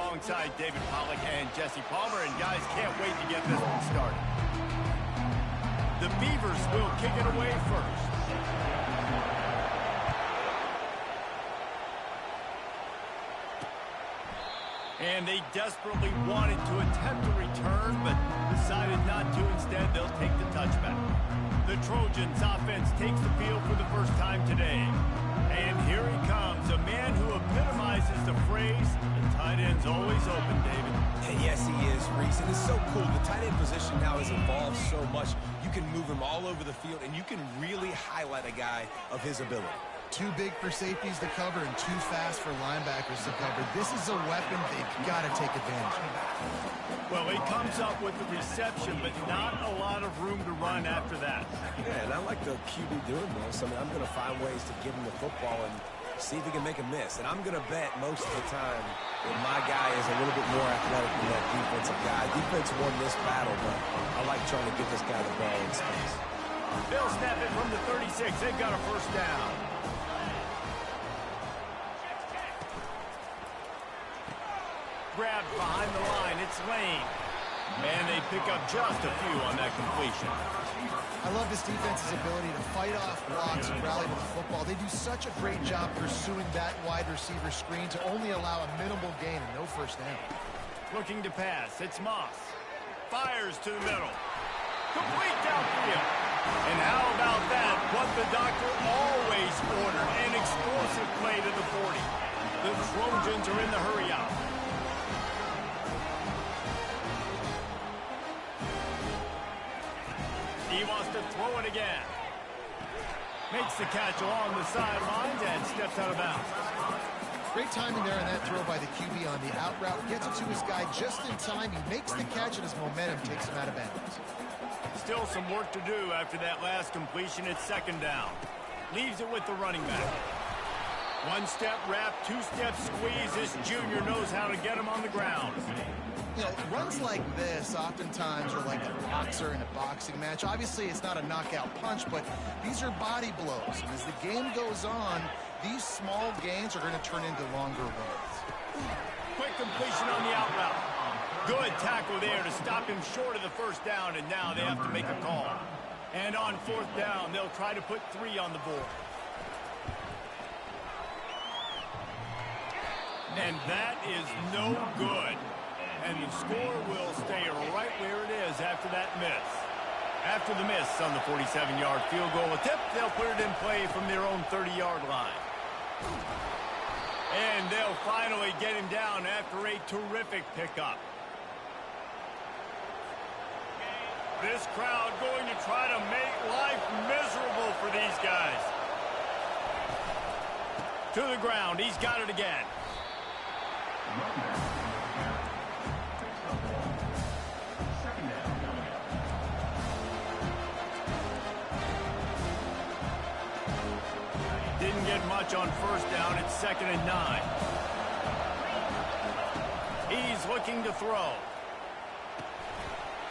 alongside David Pollack and Jesse Palmer, and guys, can't wait to get this one started. The Beavers will kick it away first. And they desperately wanted to attempt a return, but decided not to. Instead, they'll take the touchback. The Trojans offense takes the field for the first time today. And here he comes, a man who epitomizes the phrase, the tight end's always open, David. And yes, he is, Reese. And it's so cool. The tight end position now has evolved so much. You can move him all over the field, and you can really highlight a guy of his ability. Too big for safeties to cover and too fast for linebackers to cover. This is a weapon they've got to take advantage of. Well, he comes up with the reception, but not a lot of room to run after that. Yeah, and I like the QB doing this. I mean, I'm going to find ways to give him the football and see if he can make a miss. And I'm going to bet most of the time that my guy is a little bit more athletic than that defensive guy. Defense won this battle, but I like trying to get this guy the ball in space. They'll snap it from the 36. They've got a first down. Grabbed behind the line. It's Lane. And they pick up just a few on that completion. I love this defense's ability to fight off blocks and rally to the football. They do such a great job pursuing that wide receiver screen to only allow a minimal gain and no first down. Looking to pass. It's Moss. Fires to the middle. Complete downfield. And how about that? What the doctor always ordered. An explosive play to the 40. The Trojans are in the hurry out. He wants to throw it again. Makes the catch along the sidelines and steps out of bounds. Great timing there on that throw by the QB on the out route. Gets it to his guy just in time. He makes the catch and his momentum takes him out of bounds. Still some work to do after that last completion. It's second down. Leaves it with the running back. One-step wrap, two-step squeeze. This junior knows how to get him on the ground. You know, runs like this oftentimes are like a boxer in a boxing match. Obviously, it's not a knockout punch, but these are body blows. And as the game goes on, these small gains are going to turn into longer runs. Quick completion on the out route. Good tackle there to stop him short of the first down, and now they have to make a call. And on fourth down, they'll try to put 3 on the board. And that is no good. And the score will stay right where it is after that miss. After the miss on the 47-yard field goal attempt, they'll put it in play from their own 30-yard line. And they'll finally get him down after a terrific pickup. This crowd going to try to make life miserable for these guys. To the ground. He's got it again. Didn't get much on first down. It's 2nd and 9. He's looking to throw.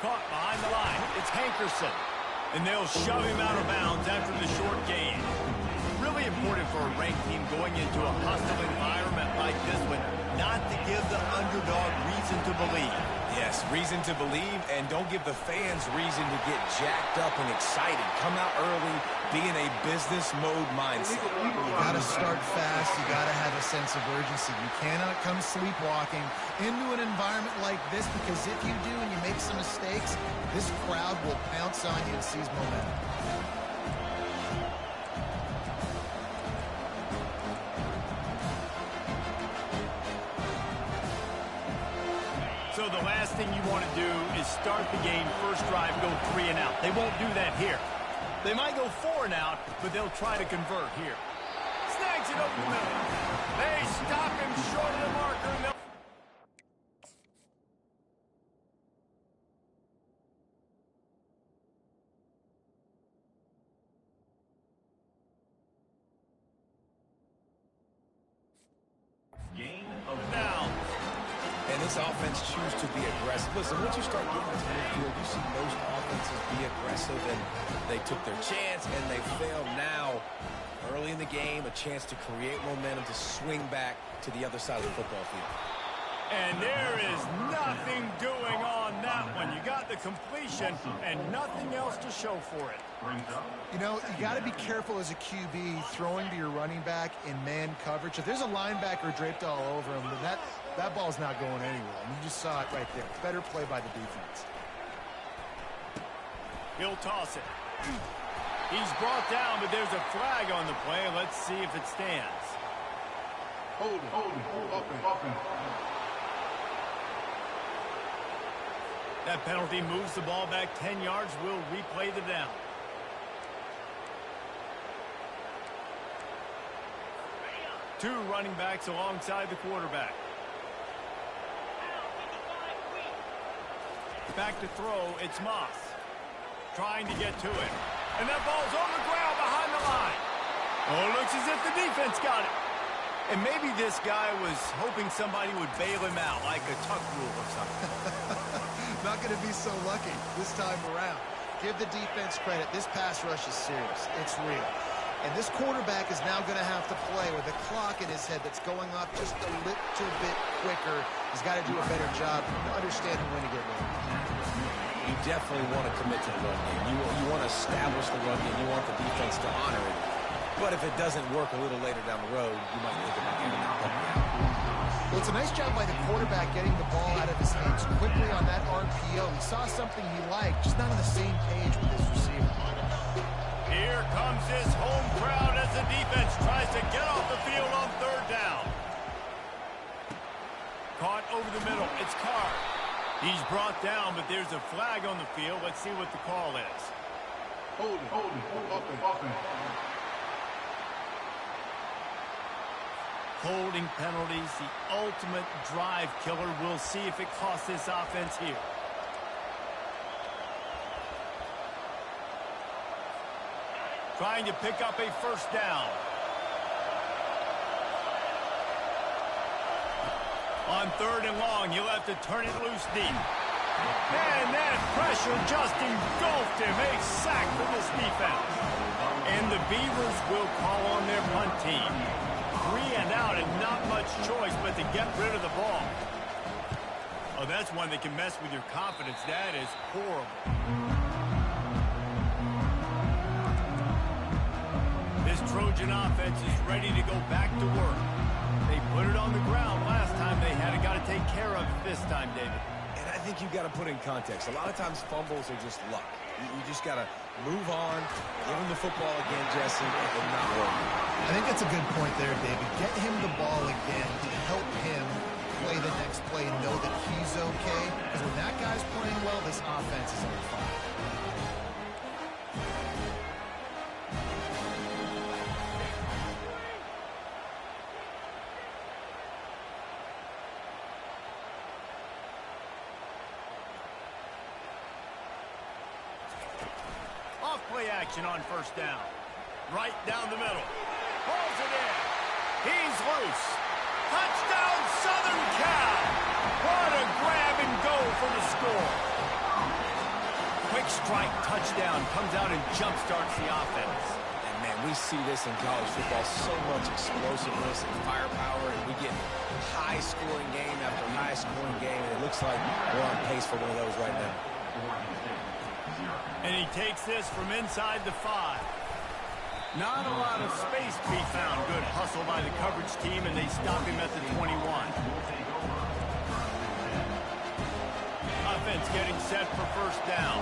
Caught behind the line. It's Hankerson. And they'll shove him out of bounds after the short gain. Really important for a ranked team going into a hostile environment like this one, not to give the underdog reason to believe. Yes, reason to believe, and don't give the fans reason to get jacked up and excited. Come out early, be in a business mode mindset. You got to start fast. You got to have a sense of urgency. You cannot come sleepwalking into an environment like this, because if you do and you make some mistakes, this crowd will pounce on you and seize momentum. So the last thing you want to do is start the game, first drive, go 3 and out. They won't do that here. They might go 4 and out, but they'll try to convert here. Snags it over the middle. They stop him short of the marker. Gain of down. And this offense choose to be aggressive. Listen, once you start getting to midfield, you see most offenses be aggressive, and they took their chance, and they failed. Now, early in the game, a chance to create momentum, to swing back to the other side of the football field. And there is nothing doing on that one. You got the completion and nothing else to show for it. You know, you got to be careful as a QB throwing to your running back in man coverage. If there's a linebacker draped all over him, then that ball's not going anywhere. And you just saw it right there. Better play by the defense. He'll toss it. He's brought down, but there's a flag on the play. Let's see if it stands. Hold it. That penalty moves the ball back 10 yards. We'll replay the down. Two running backs alongside the quarterback. Back to throw, it's Moss. Trying to get to it. And that ball's on the ground behind the line. Oh, looks as if the defense got it. And maybe this guy was hoping somebody would bail him out, like a tuck rule or something. Not going to be so lucky this time around. Give the defense credit. This pass rush is serious. It's real. And this quarterback is now going to have to play with a clock in his head that's going up just a little bit quicker. He's got to do a better job understanding when to get ready. You definitely want to commit to the run game. You want to establish the run game. You want the defense to honor it. But if it doesn't work a little later down the road, you might think about getting that puppy out. Well, it's a nice job by the quarterback getting the ball out of his hands quickly on that RPO. He saw something he liked, just not on the same page with his receiver. Here comes his home crowd as the defense tries to get off the field on third down. Caught over the middle. It's Carr. He's brought down, but there's a flag on the field. Let's see what the call is. Hold it. Holding penalties, the ultimate drive killer. We'll see if it costs this offense here. Trying to pick up a first down. On third and long, he'll have to turn it loose deep. And that pressure just engulfed him. A sack for this defense. And the Beavers will call on their punt team. 3 and out and not much choice but to get rid of the ball. Oh, that's one that can mess with your confidence. That is horrible. This Trojan offense is ready to go back to work. They put it on the ground last time. They had to got to take care of it this time, David. And I think you've got to put in context. A lot of times fumbles are just luck. You just got to move on, give him the football again, Jesse, and not worry. I think that's a good point there, David. Get him the ball again to help him play the next play and know that he's okay. Because when that guy's playing well, this offense is on fire. Play action on first down. Right down the middle. Pulls it in. He's loose. Touchdown, Southern Cal. What a grab and go for the score. Quick strike touchdown. Comes out and jumpstarts the offense. And, man, we see this in college football. So much explosiveness and firepower. And we get high-scoring game after high-scoring game. And it looks like we're on pace for one of those right now. And he takes this from inside the 5. Not a lot of space to be found. Good hustle by the coverage team, and they stop him at the 21. Offense getting set for first down.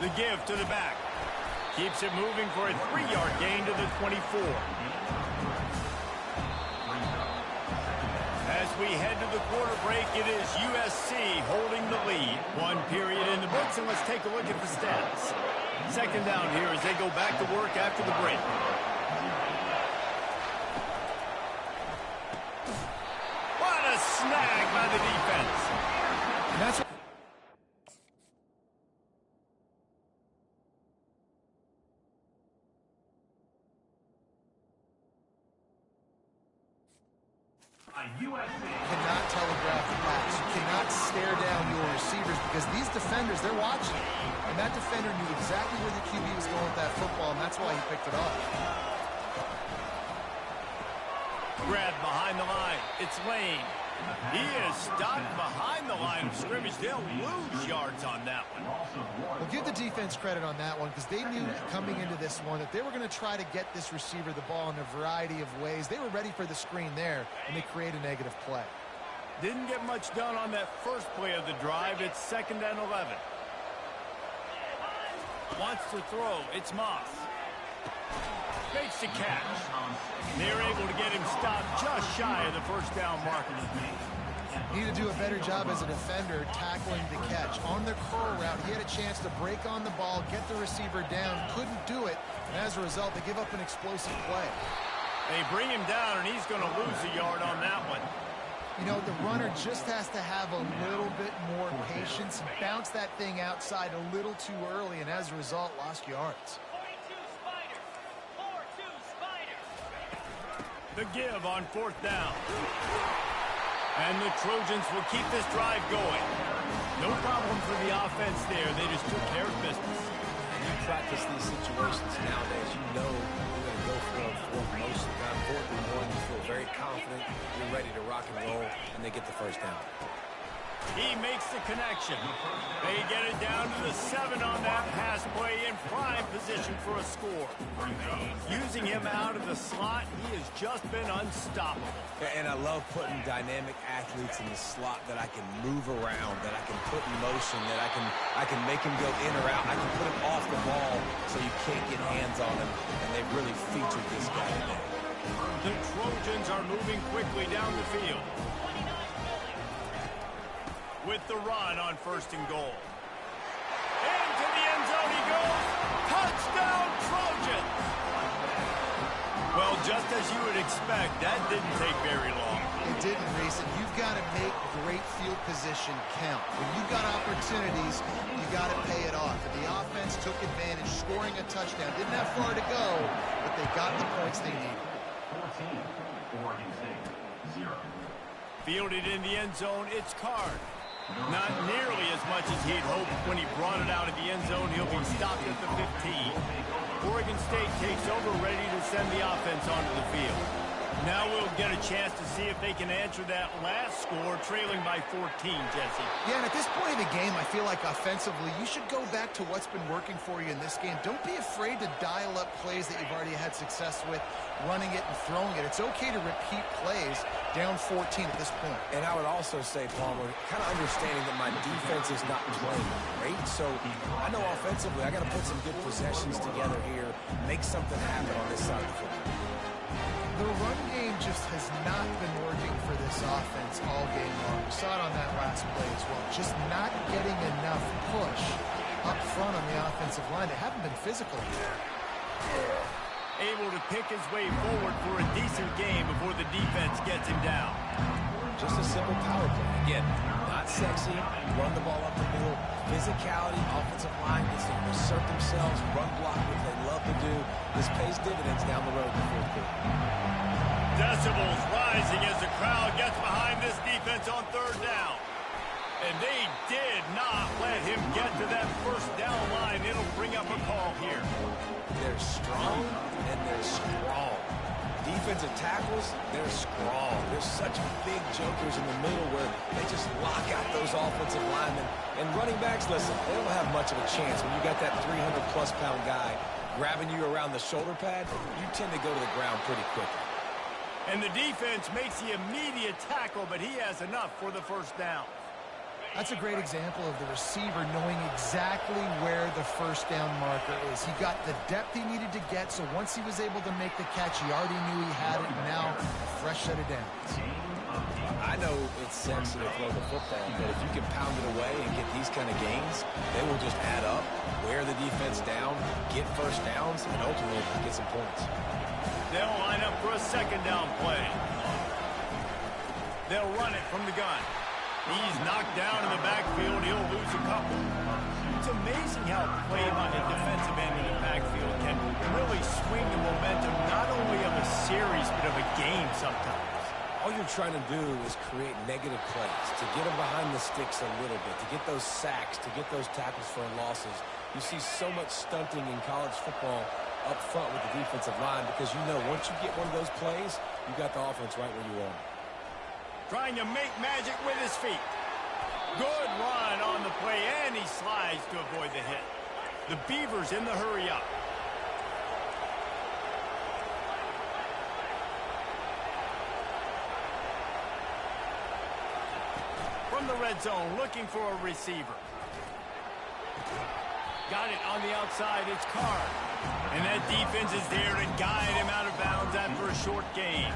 The give to the back. Keeps it moving for a 3-yard gain to the 24. As we head to the quarter break, it is USC holding the lead. 1 period in the books, and let's take a look at the stats. Second down here as they go back to work after the break. What a snag by the defense. And that's cannot telegraph the pass. You cannot stare down your receivers because these defenders, they're watching. And that defender knew exactly where the QB was going with that football, and that's why he picked it off. Grabbed behind the line. It's Lane. He is stopped behind the line of scrimmage. They'll lose yards on that one. Well, give the defense credit on that one because they knew coming into this one that they were going to try to get this receiver the ball in a variety of ways. They were ready for the screen there, and they create a negative play. Didn't get much done on that first play of the drive. It's 2nd and 11. Wants to throw. It's Moss. Makes the catch. They're able to get him stopped just shy of the first down marker. Need to do a better job as a defender tackling the catch. On the curl route, he had a chance to break on the ball, get the receiver down, couldn't do it, and as a result, they give up an explosive play. They bring him down, and he's going to lose a yard on that one. You know, the runner just has to have a little bit more patience, bounce that thing outside a little too early, and as a result, lost yards. The give on 4th down. And the Trojans will keep this drive going. No problem for the offense there. They just took care of business. And you practice these situations nowadays, you know you're going to go for it most of the time. 4th and 1, you feel very confident. You're ready to rock and roll, and they get the first down. He makes the connection. They get it down to the 7 on that pass play in prime position for a score. Using him out of the slot, he has just been unstoppable. And I love putting dynamic athletes in the slot that I can move around, that I can put in motion, that I can make him go in or out. I can put him off the ball so you can't get hands on him, and they've really featured this guy today. The Trojans are moving quickly down the field. With the run on 1st and goal. Into the end zone he goes. Touchdown, Trojans! Well, just as you would expect, that didn't take very long. It didn't, Reese, and you've got to make great field position count. When you've got opportunities, you got to pay it off. And the offense took advantage, scoring a touchdown. Didn't have far to go, but they got the points they needed. 14, Oregon State, 0. Fielded in the end zone, it's Card. Not nearly as much as he'd hoped when he brought it out of the end zone. He'll be stopped at the 15. Oregon State takes over, ready to send the offense onto the field. Now we'll get a chance to see if they can answer that last score, trailing by 14, Jesse. Yeah, and at this point in the game, I feel like offensively, you should go back to what's been working for you in this game. Don't be afraid to dial up plays that you've already had success with, running it and throwing it. It's okay to repeat plays down 14 at this point. And I would also say, Palmer, kind of understanding that my defense is not playing great, so I know offensively I got to put some good possessions together here, make something happen on this side of the football. The run game just has not been working for this offense all game long. We saw it on that last play as well. Just not getting enough push up front on the offensive line. They haven't been physical here. Able to pick his way forward for a decent game before the defense gets him down. Just a simple power play. Again, not sexy, run the ball up the middle, physicality, offensive line gets to assert themselves, run block, which they love to do. This pays dividends down the road in the 4th quarter. Decibels rising as the crowd gets behind this defense on 3rd down. And they did not let him get to that first down line. It'll bring up a call here. They're strong and they're strong. Defensive tackles, they're strong. There's such big jokers in the middle where they just lock out those offensive linemen. And running backs, listen, they don't have much of a chance. When you got that 300-plus pound guy grabbing you around the shoulder pad, you tend to go to the ground pretty quickly. And the defense makes the immediate tackle, but he has enough for the first down. That's a great example of the receiver knowing exactly where the first down marker is. He got the depth he needed to get, so once he was able to make the catch, he already knew he had it, and now a fresh set of downs. I know it's sexy to throw the football, but if you can pound it away and get these kind of gains, they will just add up, wear the defense down, get first downs, and ultimately get some points. They'll line up for a 2nd down play. They'll run it from the gun. He's knocked down in the backfield. He'll lose a couple. It's amazing how play by the defensive end in the backfield can really swing the momentum not only of a series but of a game sometimes. All you're trying to do is create negative plays, to get them behind the sticks a little bit, to get those sacks, to get those tackles for losses. You see so much stunting in college football up front with the defensive line because you know once you get one of those plays, you got the offense right where you want it. Trying to make magic with his feet. Good run on the play, and he slides to avoid the hit. The Beavers in the hurry up. From the red zone, looking for a receiver. Got it on the outside, it's Carr. And that defense is there to guide him out of bounds after a short gain.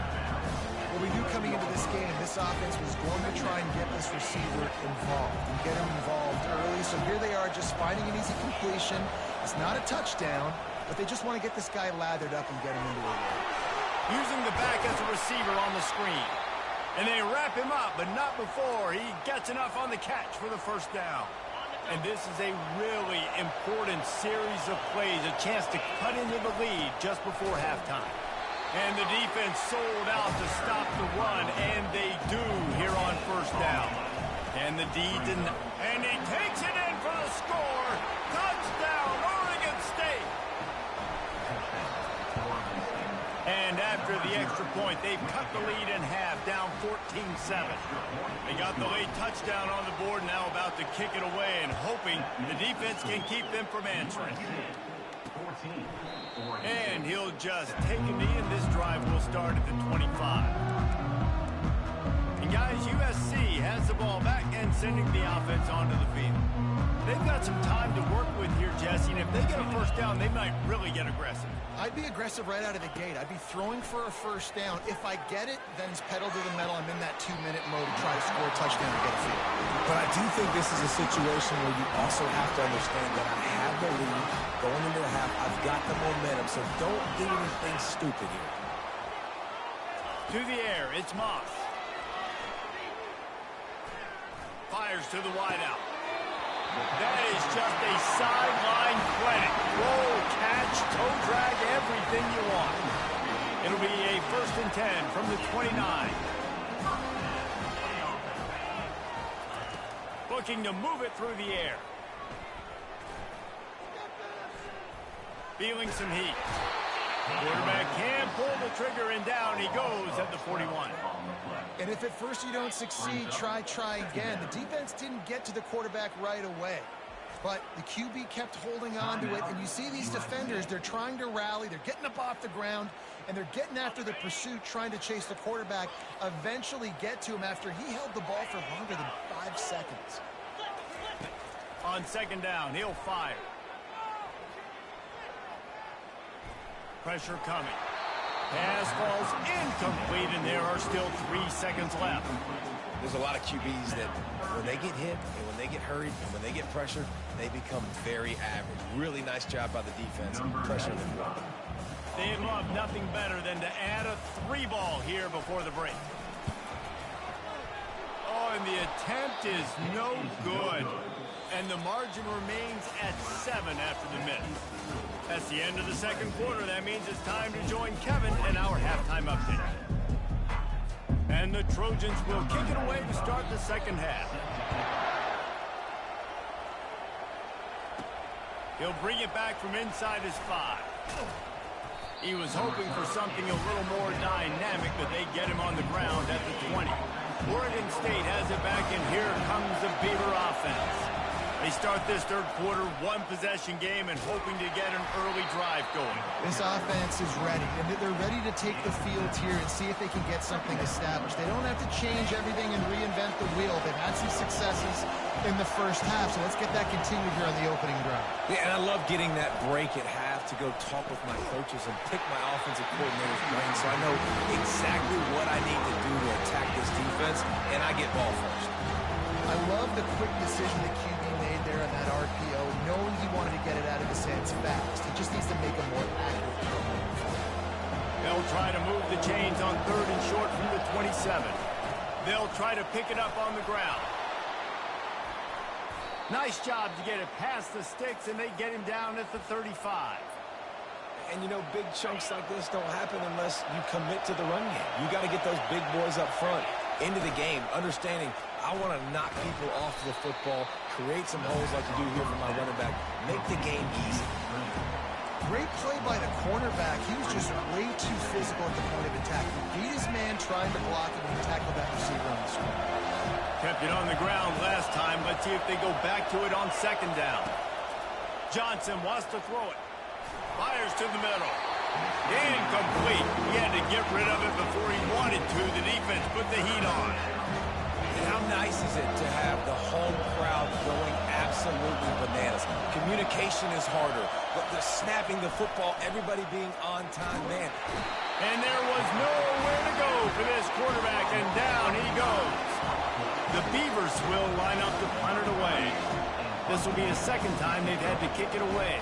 Well, we knew coming into this game, this offense was going to try and get this receiver involved and get him involved early. So here they are just finding an easy completion. It's not a touchdown, but they just want to get this guy lathered up and get him into a roll. Using the back as a receiver on the screen. And they wrap him up, but not before he gets enough on the catch for the first down. And this is a really important series of plays, a chance to cut into the lead just before halftime. And the defense sold out to stop the run, and they do here on first down. And the D didn't, and he takes it in for the score. Touchdown, Oregon State. And after the extra point, they've cut the lead in half, down 14-7. They got the late touchdown on the board, now about to kick it away and hoping the defense can keep them from answering. And he'll just take a knee, and this drive will start at the 25. And guys, USC has the ball back and sending the offense onto the field. They've got some time to work with here, Jesse, and if they get a first down, they might really get aggressive. I'd be aggressive right out of the gate. I'd be throwing for a first down. If I get it, then it's pedal to the metal. I'm in that 2-minute mode to try to score a touchdown and get a field. But I do think this is a situation where you also have to understand that I have the lead going into the half. I've got the momentum, so don't do anything stupid here. To the air, it's Moss. Fires to the wideout. That is just a sideline clinic. Roll, catch, toe drag, everything you want. It'll be a 1st and 10 from the 29. Looking to move it through the air. Feeling some heat. Quarterback can pull the trigger, and down he goes at the 41. And if at first you don't succeed, try again. The defense didn't get to the quarterback right away, but the QB kept holding on to it. And you see these defenders, they're trying to rally. They're getting up off the ground, and they're getting after the pursuit, trying to chase the quarterback, eventually get to him after he held the ball for longer than 5 seconds. On 2nd down, he'll fire. Pressure coming. Pass falls incomplete, and there are still 3 seconds left. There's a lot of QBs that when they get hit and when they get hurried and when they get pressured, they become very average. Really nice job by the defense pressuring them. They'd love nothing better than to add a 3-ball here before the break. Oh, and the attempt is no good. And the margin remains at 7 after the miss. That's the end of the 2nd quarter. That means it's time to join Kevin in our halftime update. And the Trojans will kick it away to start the 2nd half. He'll bring it back from inside his 5. He was hoping for something a little more dynamic, but they get him on the ground at the 20. Oregon State has it back, and here comes the Beaver offense. They start this 3rd quarter, 1-possession game, and hoping to get an early drive going. This offense is ready, and they're ready to take the field here and see if they can get something established. They don't have to change everything and reinvent the wheel. They've had some successes in the first half, so let's get that continued here on the opening drive. Yeah, and I love getting that break at half to go talk with my coaches and pick my offensive coordinator's brain so I know exactly what I need to do to attack this defense, and I get ball first. I love the quick decision that QB made there on that RPO, knowing he wanted to get it out of his hands fast. He just needs to make a more accurate throw. They'll try to move the chains on 3rd and short from the 27. They'll try to pick it up on the ground. Nice job to get it past the sticks, and they get him down at the 35. And, you know, big chunks like this don't happen unless you commit to the run game. You got to get those big boys up front into the game, understanding I want to knock people off the football, create some holes like you do here for my running back, make the game easy. Great play by the cornerback. He was just way too physical at the point of attack. He beat his man trying to block him and tackle that receiver on the screen. Kept it on the ground last time. Let's see if they go back to it on second down. Johnson wants to throw it. Fires to the middle. Incomplete. He had to get rid of it before he wanted to. The defense put the heat on. And how nice is it to have the home crowd going absolutely bananas? Communication is harder, but the snapping the football, everybody being on time, man. And there was nowhere to go for this quarterback, and down he goes. The Beavers will line up to punt it away. This will be the second time they've had to kick it away.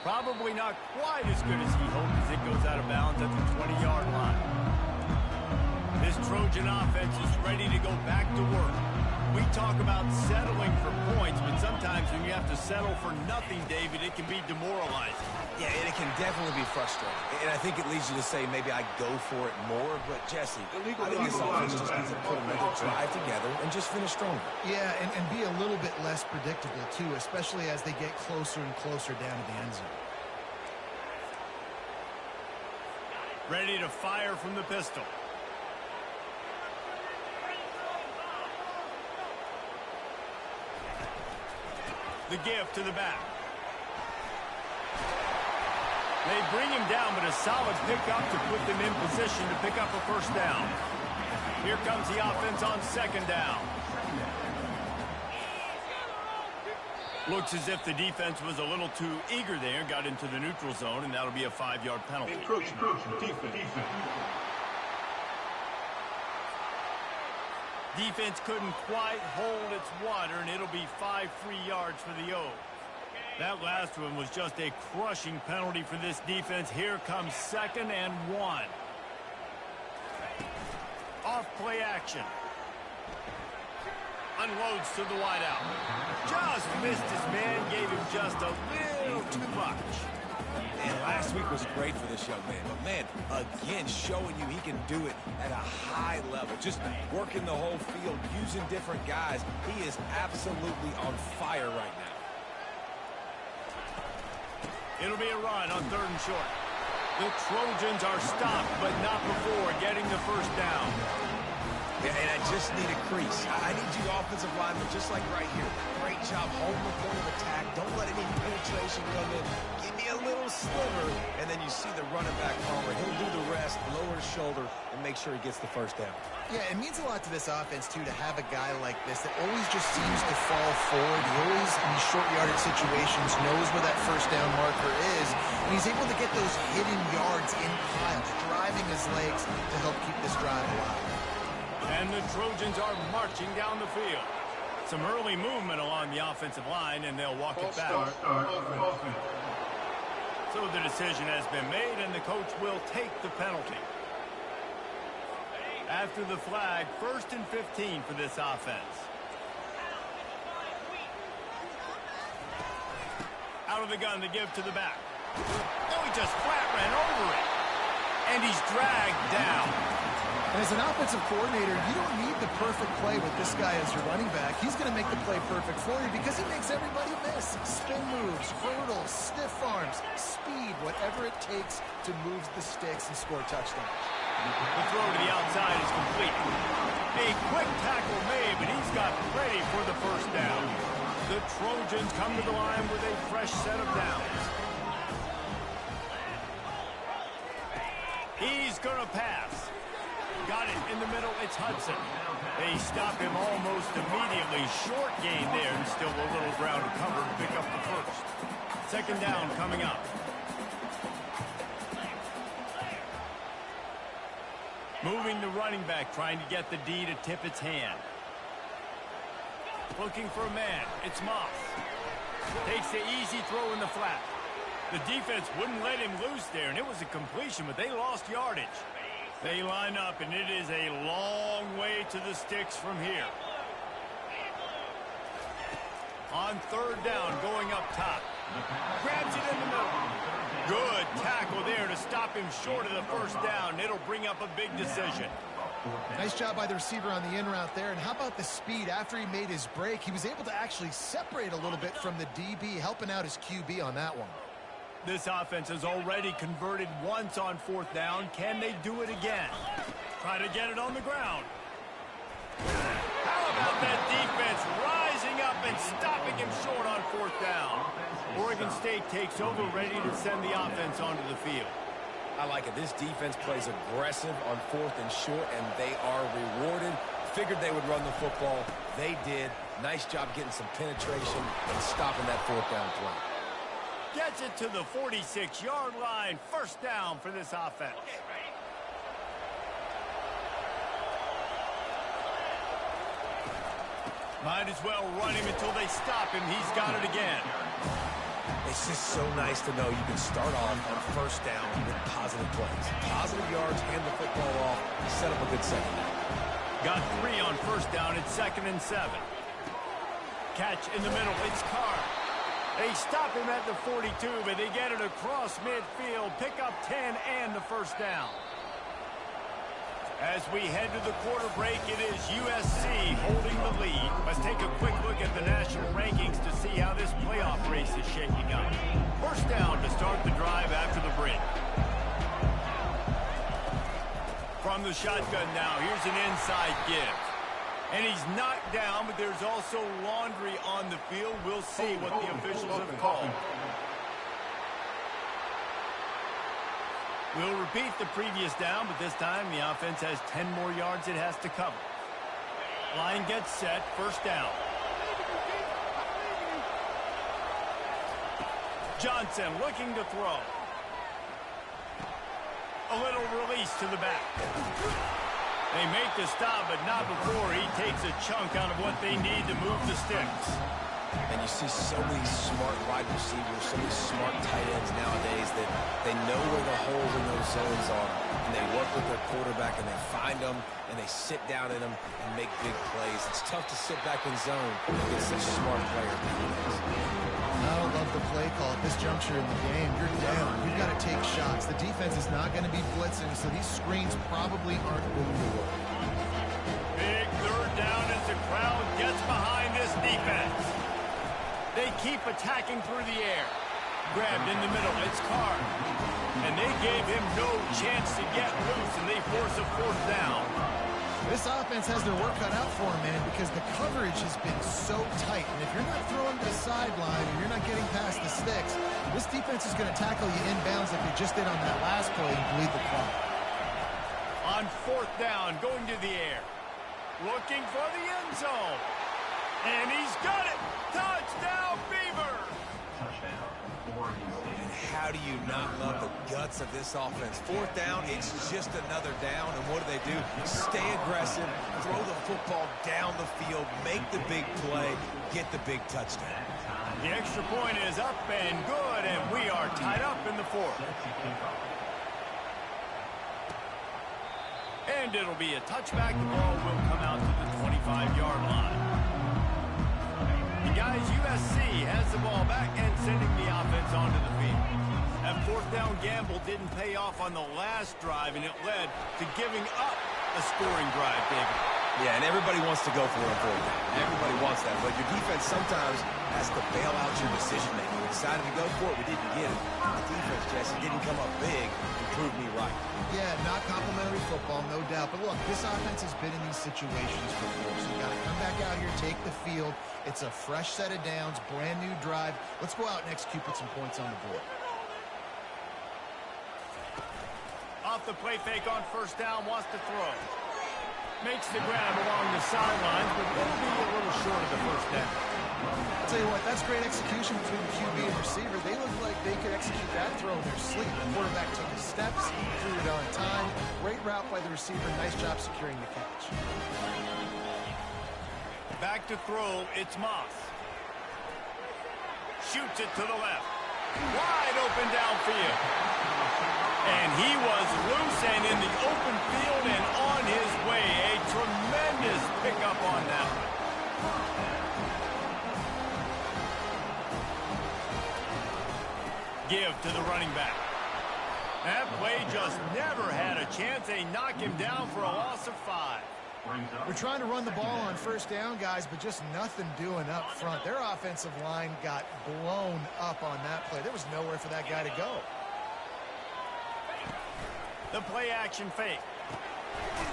Probably not quite as good as he hoped as it goes out of bounds at the 20-yard line. This Trojan offense is ready to go back to work. We talk about settling for points, but sometimes when you have to settle for nothing, David, it can be demoralizing. Yeah, and it can definitely be frustrating. And I think it leads you to say maybe I go for it more. But, Jesse, I think this offense just needs to put another drive together and just finish stronger. Yeah, and be a little bit less predictable, too, especially as they get closer and closer down to the end zone. Ready to fire from the pistol. The give to the back. They bring him down, but a solid pickup to put them in position to pick up a first down. Here comes the offense on second down. Looks as if the defense was a little too eager there, got into the neutral zone, and that'll be a 5-yard penalty. Encroachment. Defense. Defense couldn't quite hold its water, and it'll be 5 free yards for the O. That last one was just a crushing penalty for this defense. Here comes 2nd and 1. Off play action. Unloads to the wideout. Just missed his man, gave him just a little too much. And last week was great for this young man. But, man, again, showing you he can do it at a high level. Just working the whole field, using different guys. He is absolutely on fire right now. It'll be a run on 3rd and short. The Trojans are stopped, but not before getting the first down. Yeah, and I just need a crease. I need you offensive linemen, just like right here. Great job holding the point of attack. Don't let any penetration come in. Give me a little sliver, and then you see the running back Palmer. He'll do the rest, lower his shoulder, and make sure he gets the first down. Yeah, it means a lot to this offense, too, to have a guy like this that always just seems to fall forward. He always, in these short yardage situations, knows where that first down marker is, and he's able to get those hidden yards in piles, driving his legs to help keep this drive alive. And the Trojans are marching down the field. Some early movement along the offensive line, and they'll walk it back. So the decision has been made, and the coach will take the penalty. After the flag, 1st and 15 for this offense. Out of the gun, the give to the back. Oh, he just flat ran over it. And he's dragged down. And as an offensive coordinator, you don't need the perfect play with this guy as your running back. He's going to make the play perfect for you because he makes everybody miss. Spin moves, hurdles, stiff arms, speed, whatever it takes to move the sticks and score touchdowns. The throw to the outside is complete. A quick tackle made, but he's got ready for the first down. The Trojans come to the line with a fresh set of downs. He's going to pass. Got it in the middle. It's Hudson. They stop him almost immediately. Short gain there, and still a little ground to cover to pick up the first. 2nd down coming up. Moving the running back, trying to get the D to tip its hand. Looking for a man. It's Moss. Takes the easy throw in the flat. The defense wouldn't let him loose there, and it was a completion, but they lost yardage. They line up, and it is a long way to the sticks from here. On 3rd down, going up top. Grabs it in the middle. Good tackle there to stop him short of the first down. It'll bring up a big decision. Nice job by the receiver on the in route there. And how about the speed after he made his break? He was able to actually separate a little bit from the DB, helping out his QB on that one. This offense has already converted once on fourth down. Can they do it again? Try to get it on the ground. How about that defense rising up and stopping him short on fourth down? Oregon State takes over, ready to send the offense onto the field. I like it. This defense plays aggressive on fourth and short, and they are rewarded. Figured they would run the football. They did. Nice job getting some penetration and stopping that fourth down play. Gets it to the 46-yard line. First down for this offense. Might as well run him until they stop him. He's got it again. It's just so nice to know you can start off on first down with positive plays. Positive yards, hand the football off, set up a good second down. Got 3 on first down. It's 2nd and 7. Catch in the middle. It's Carr. They stop him at the 42, but they get it across midfield. Pick up 10 and the first down. As we head to the quarter break, it is USC holding the lead. Let's take a quick look at the national rankings to see how this playoff race is shaking up. First down to start the drive after the break. From the shotgun now, here's an inside give. And he's knocked down, but there's also laundry on the field. We'll see what the officials have called. We'll repeat the previous down, but this time the offense has 10 more yards it has to cover. Line gets set, first down. Johnson looking to throw. A little release to the back. They make the stop, but not before he takes a chunk out of what they need to move the sticks. And you see so many smart wide receivers, so many smart tight ends nowadays that they know where the holes in those zones are, and they work with their quarterback, and they find them, and they sit down in them and make big plays. It's tough to sit back in zone against such smart players nowadays. I don't love the play call at this juncture in the game. You're down. You've got to take shots. The defense is not going to be blitzing, so these screens probably aren't going to work. Big third down as the crowd gets behind this defense. They keep attacking through the air. Grabbed in the middle. It's Carr. And they gave him no chance to get loose, and they force a fourth down. This offense has their work cut out for them, man, because the coverage has been so tight. And if you're not throwing to the sideline and you're not getting past the sticks, this defense is going to tackle you inbounds like they just did on that last play and bleed the clock. On fourth down, going to the air. Looking for the end zone. And he's got it. Touchdown, Beavers. Touchdown, Oregon State. And how do you not love the guts of this offense? Fourth down, it's just another down, and what do? Stay aggressive, throw the football down the field, make the big play, get the big touchdown. The extra point is up and good, and we are tied up in the fourth. And it'll be a touchback. The ball will come out to the 25-yard line. Guys, USC has the ball back and sending the offense onto the field. That fourth down gamble didn't pay off on the last drive, and it led to giving up a scoring drive, David. Yeah, and everybody wants to go for it on fourth down. Everybody wants that, but your defense sometimes has to bail out your decision-making. We decided to go for it. We didn't get it. The defense, Jesse, didn't come up big and prove me right. Yeah, not complimentary football, no doubt. But look, this offense has been in these situations before, so you got to come back out here, take the field. It's a fresh set of downs, brand new drive. Let's go out and execute, put some points on the board. Off the play fake on first down, wants to throw. Makes the grab along the sidelines, but it'll be a little short of the first down. I'll tell you what, that's great execution between the QB and receiver. They look like they could execute that throw in their sleep. The quarterback took his steps, threw it on time. Great route by the receiver. Nice job securing the catch. Back to throw, it's Moss. Shoots it to the left. Wide open downfield. And he was loose and in the open field and on his way. A tremendous pickup on that one. Give to the running back. That play just never had a chance. They knock him down for a loss of 5. They're trying to run the ball on first down, guys, but just nothing doing up front. Their offensive line got blown up on that play. There was nowhere for that guy to go. The play action fake.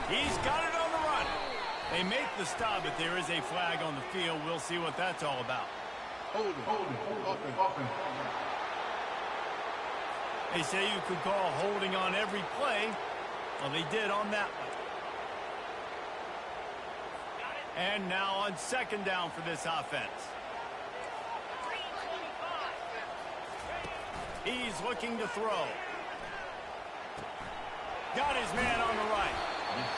He's got it on the run. They make the stop, but there is a flag on the field. We'll see what that's all about. Holding. They say you could call holding on every play. Well, they did on that one. And now on second down for this offense. He's looking to throw. Got his man on the right.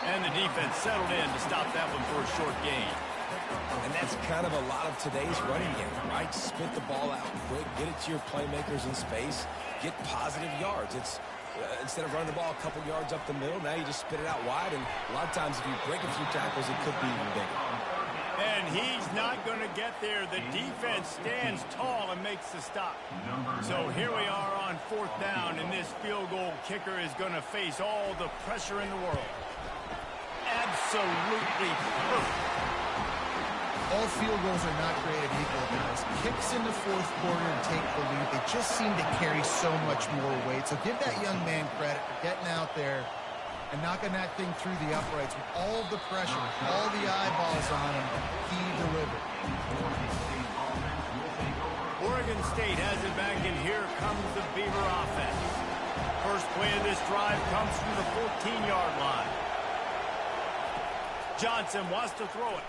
And the defense settled in to stop that one for a short gain. And that's kind of a lot of today's running game, right? Spit the ball out quick, get it to your playmakers in space, get positive yards. It's instead of running the ball a couple yards up the middle, now you just spit it out wide, and a lot of times if you break a few tackles, it could be even bigger. And he's not going to get there. The defense stands tall and makes the stop. So here we are on fourth down, and this field goal kicker is going to face all the pressure in the world. Absolutely perfect. All field goals are not created equal, guys. Kicks in the fourth quarter and take the lead. They just seem to carry so much more weight. So give that young man credit for getting out there and knocking that thing through the uprights with all the pressure, all the eyeballs on him. He delivered. Oregon State has it back, and here comes the Beaver offense. First play of this drive comes from the 14-yard line. Johnson wants to throw it.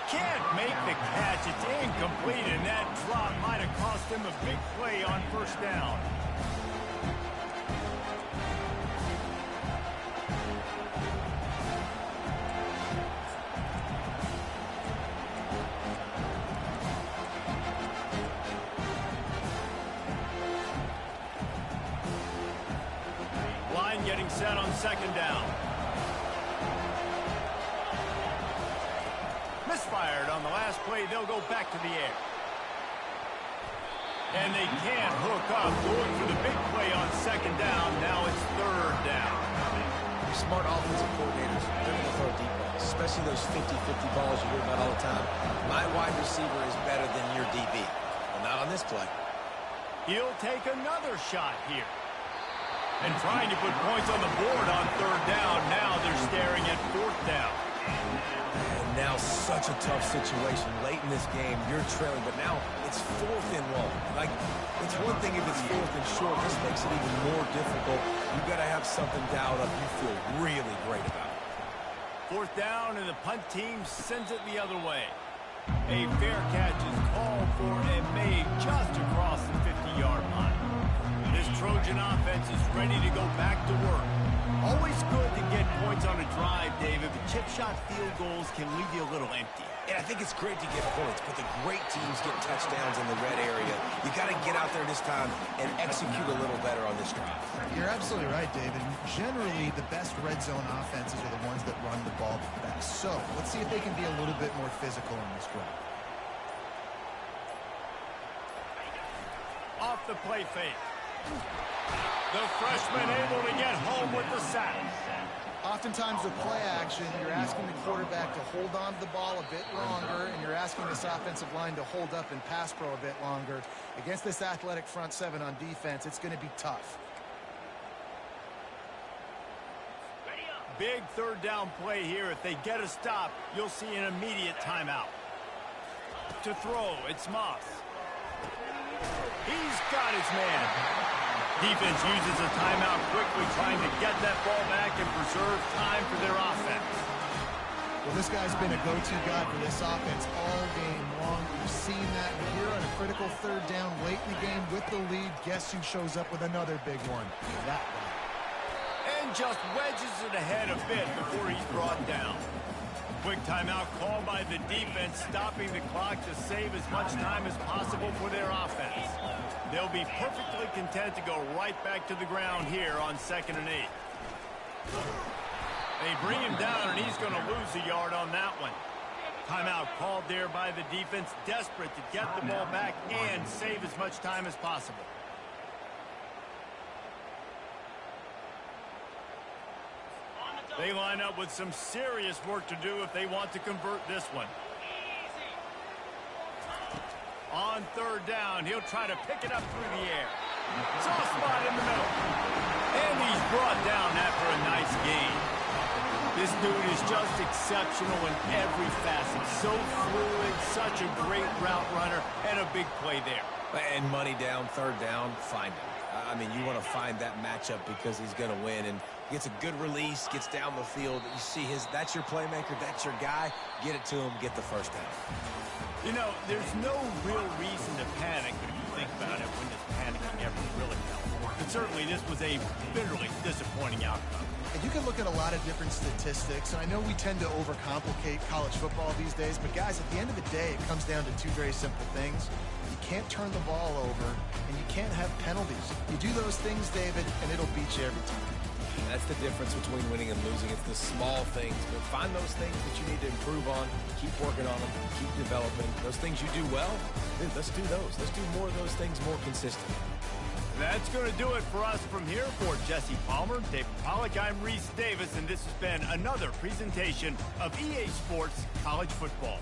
Can't make the catch. It's incomplete, and that drop might have cost him a big play on first down. Line getting set on second down. Misfired on the last play. They'll go back to the air. And they can't hook up. Going for the big play on second down. Now it's third down. Smart offensive coordinators, they're going to throw deep balls, especially those 50-50 balls you hear about all the time. My wide receiver is better than your DB. Well, not on this play. He'll take another shot here. And trying to put points on the board on third down. Now they're staring at fourth down. And now such a tough situation. Late in this game, you're trailing, but now it's fourth and long. Like, it's one thing if it's fourth and short. This makes it even more difficult. You've got to have something dialed up you feel really great about. Fourth down, and the punt team sends it the other way. A fair catch is called for and made just across the 50-yard line. This Trojan offense is ready to go back to work. Always good to get points on a drive, David, but chip shot field goals can leave you a little empty. And I think it's great to get points, but the great teams get touchdowns in the red area. You got to get out there this time and execute a little better on this drive. You're absolutely right, David. Generally, the best red zone offenses are the ones that run the ball the best. So let's see if they can be a little bit more physical in this drive. Off the play fake. The freshman able to get home with the sack. Oftentimes with play action, you're asking the quarterback to hold on to the ball a bit longer, and you're asking this offensive line to hold up in pass pro a bit longer. Against this athletic front seven on defense, it's going to be tough. Big third down play here. If they get a stop, you'll see an immediate timeout. To throw, it's Moss. He's got his man. Defense uses a timeout quickly, trying to get that ball back and preserve time for their offense. Well, this guy's been a go-to guy for this offense all game long. We've seen that here on a critical third down late in the game with the lead. Guess who shows up with another big one? That one. And just wedges it ahead a bit before he's brought down. Quick timeout called by the defense, stopping the clock to save as much time as possible for their offense. They'll be perfectly content to go right back to the ground here on 2nd and 8. They bring him down, and he's going to lose a yard on that one. Timeout called there by the defense, desperate to get the ball back and save as much time as possible. They line up with some serious work to do if they want to convert this one. On third down, he'll try to pick it up through the air. Soft spot in the middle. And he's brought down after a nice gain. This dude is just exceptional in every facet. So fluid, such a great route runner, and a big play there. And money down, third down, find him. I mean, you want to find that matchup because he's going to win. And gets a good release, gets down the field. You see that's your playmaker, that's your guy. Get it to him, get the first down. You know, there's no real reason to panic, but if you think about it, when does panicking ever really help? But certainly this was a bitterly disappointing outcome. And you can look at a lot of different statistics, and I know we tend to overcomplicate college football these days, but guys, at the end of the day, it comes down to two very simple things. You can't turn the ball over, and you can't have penalties. You do those things, David, and it'll beat you every time. That's the difference between winning and losing. It's the small things. But find those things that you need to improve on. Keep working on them. Keep developing. Those things you do well, dude, let's do those. Let's do more of those things more consistently. That's going to do it for us from here. For Jesse Palmer, David Pollack, I'm Reese Davis, and this has been another presentation of EA Sports College Football.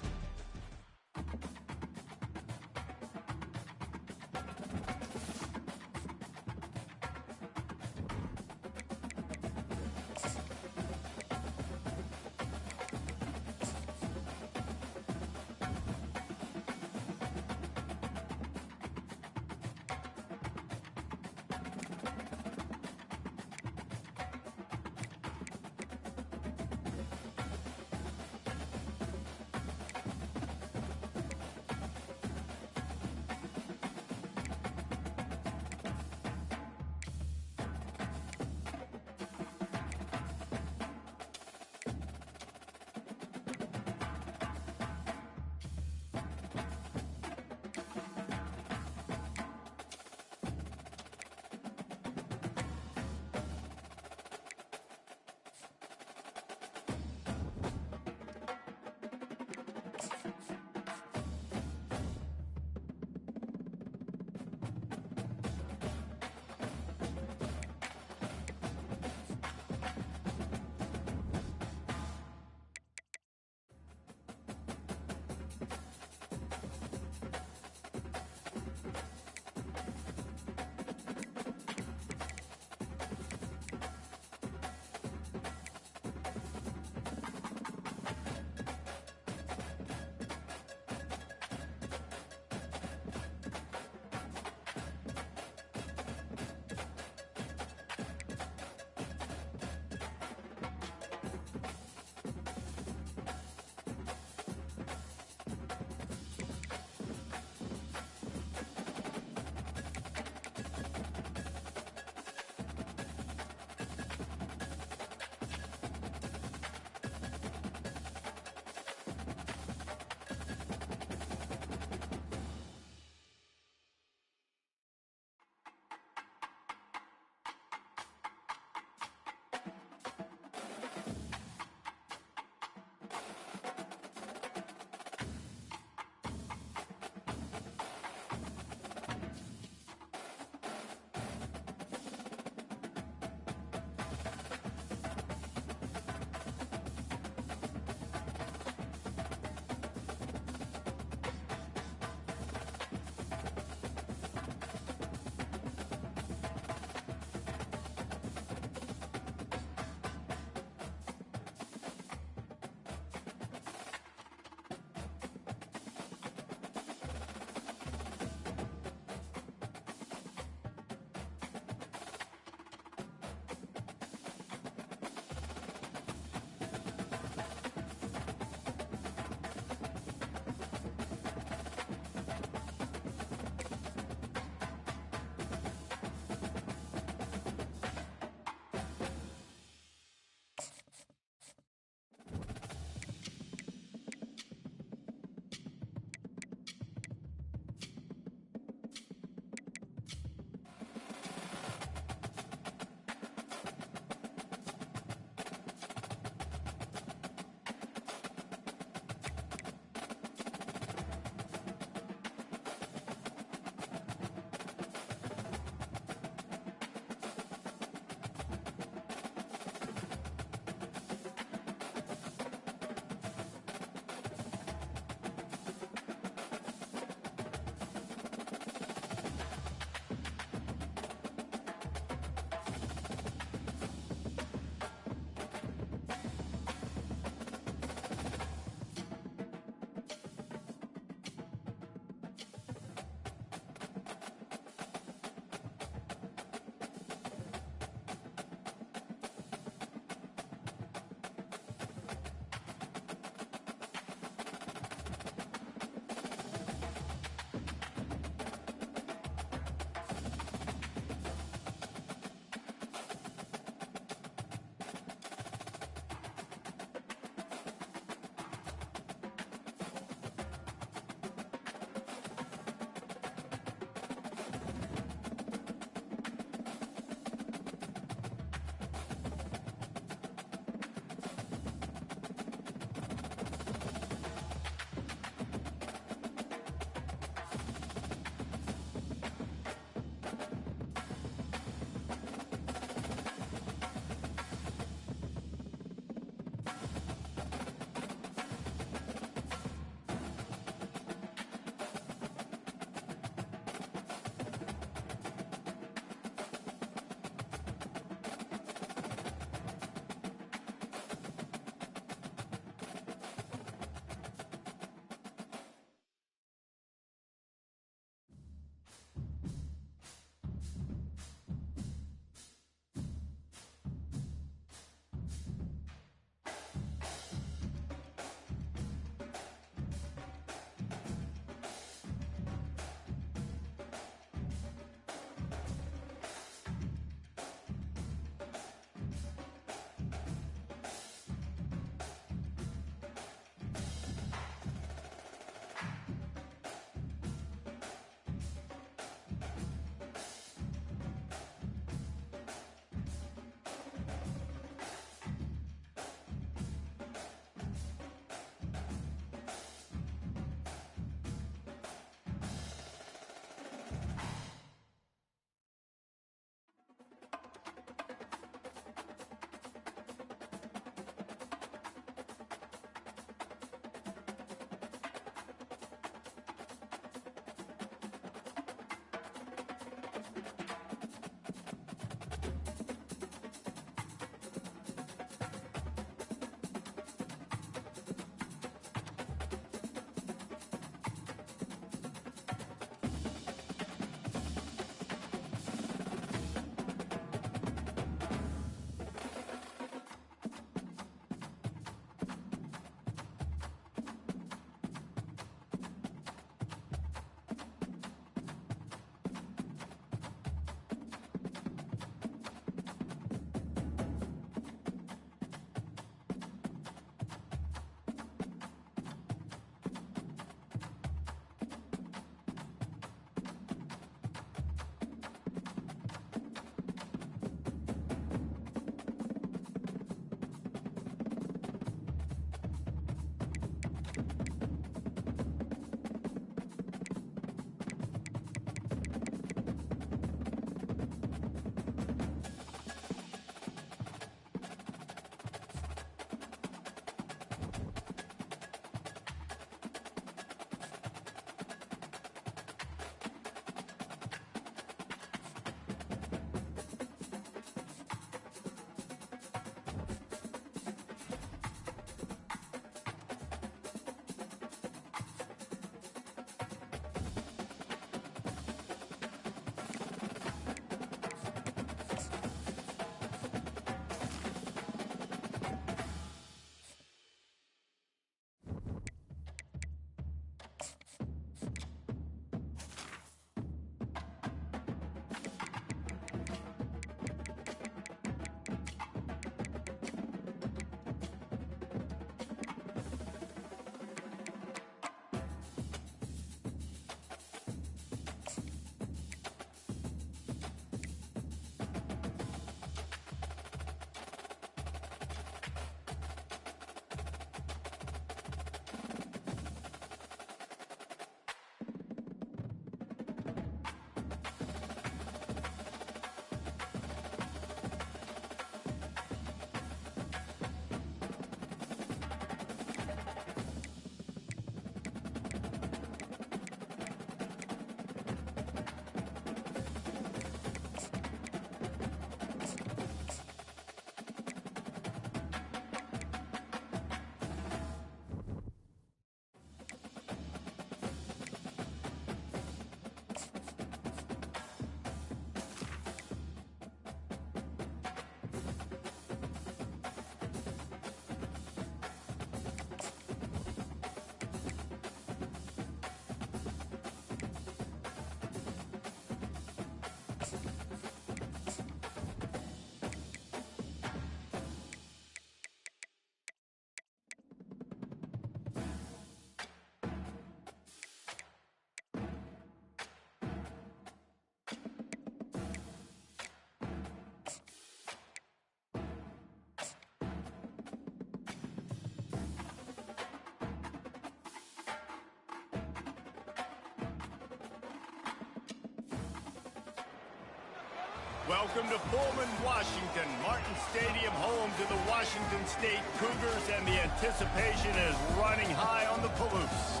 Welcome to Pullman, Washington. Martin Stadium, home to the Washington State Cougars, and the anticipation is running high on the Palouse.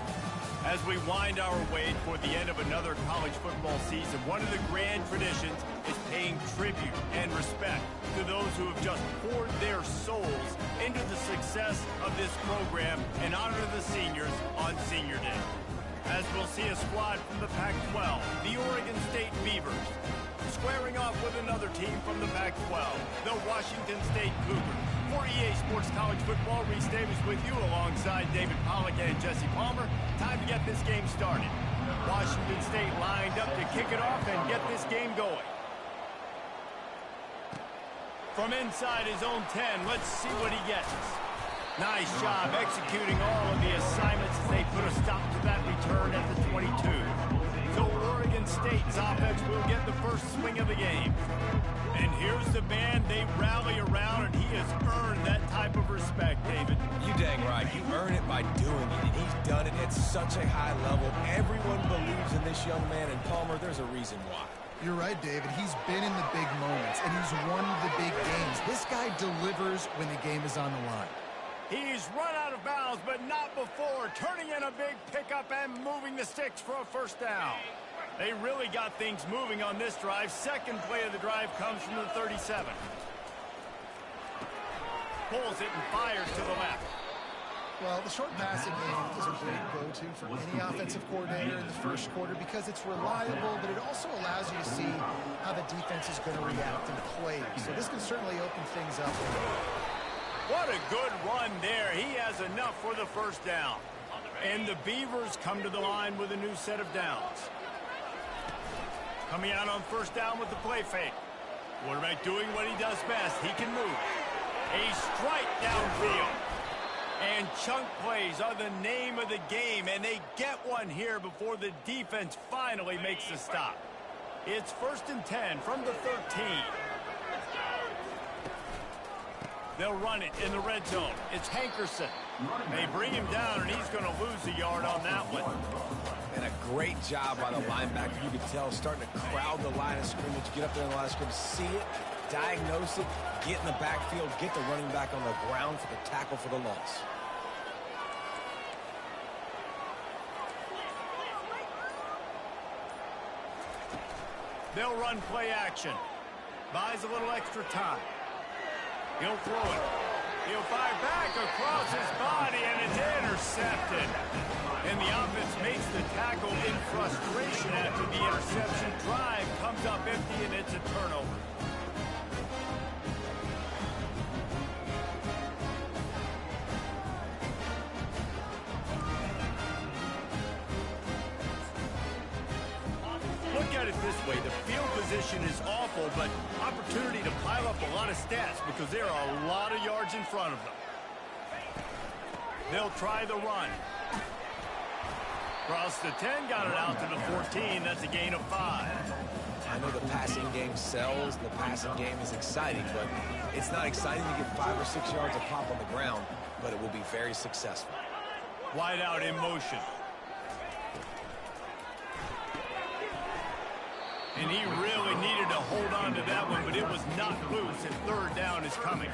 As we wind our way toward the end of another college football season, one of the grand traditions is paying tribute and respect to those who have just poured their souls into the success of this program and honor the seniors on Senior Day. As we'll see a squad from the Pac-12, the Oregon State Beavers, squaring off with another team from the Pac-12, the Washington State Cougars. For EA Sports College Football, Reese Davis with you alongside David Pollack and Jesse Palmer. Time to get this game started. Washington State lined up to kick it off and get this game going. From inside his own 10, let's see what he gets. Nice job executing all of the assignments as they put a stop to that return at the 22. So Oregon State's offense will get the first swing of the game. And here's the band they rally around, and he has earned that type of respect, David. You dang right. You earn it by doing it, and he's done it at such a high level. Everyone believes in this young man, and Palmer, there's a reason why. You're right, David. He's been in the big moments, and he's won the big games. This guy delivers when the game is on the line. He's run out of bounds, but not before, turning in a big pickup and moving the sticks for a first down. They really got things moving on this drive. Second play of the drive comes from the 37. Pulls it and fires to the left. Well, the short passing game is a great go-to for any offensive coordinator in the first quarter because it's reliable, but it also allows you to see how the defense is going to react and play. So this can certainly open things up. What a good run there. He has enough for the first down. And the Beavers come to the line with a new set of downs. Coming out on first down with the play fake. Quarterback doing what he does best. He can move. A strike downfield. And chunk plays are the name of the game, and they get one here before the defense finally makes the stop. It's 1st and 10 from the 13. They'll run it in the red zone. It's Hankerson. They bring him down, and he's going to lose a yard on that one. And a great job by the linebacker. You could tell starting to crowd the line of scrimmage, get up there in the line of scrimmage, see it, diagnose it, get in the backfield, get the running back on the ground for the tackle for the loss. They'll run play action. Buys a little extra time. He'll throw it. He'll fire back across his body, and it's intercepted. And the offense makes the tackle in frustration after the interception. Drive comes up empty, and it's a turnover. Look at it this way. The field position is awful, but opportunity to pile up a lot of stats because there are a lot of yards in front of them. They'll try the run. Across the 10, got it out to the 14. That's a gain of 5. I know the passing game sells. The passing game is exciting, but it's not exciting to get 5 or 6 yards of pop on the ground, but it will be very successful. Wide out in motion. And he really needed to hold on to that one, but it was not loose, and third down is coming.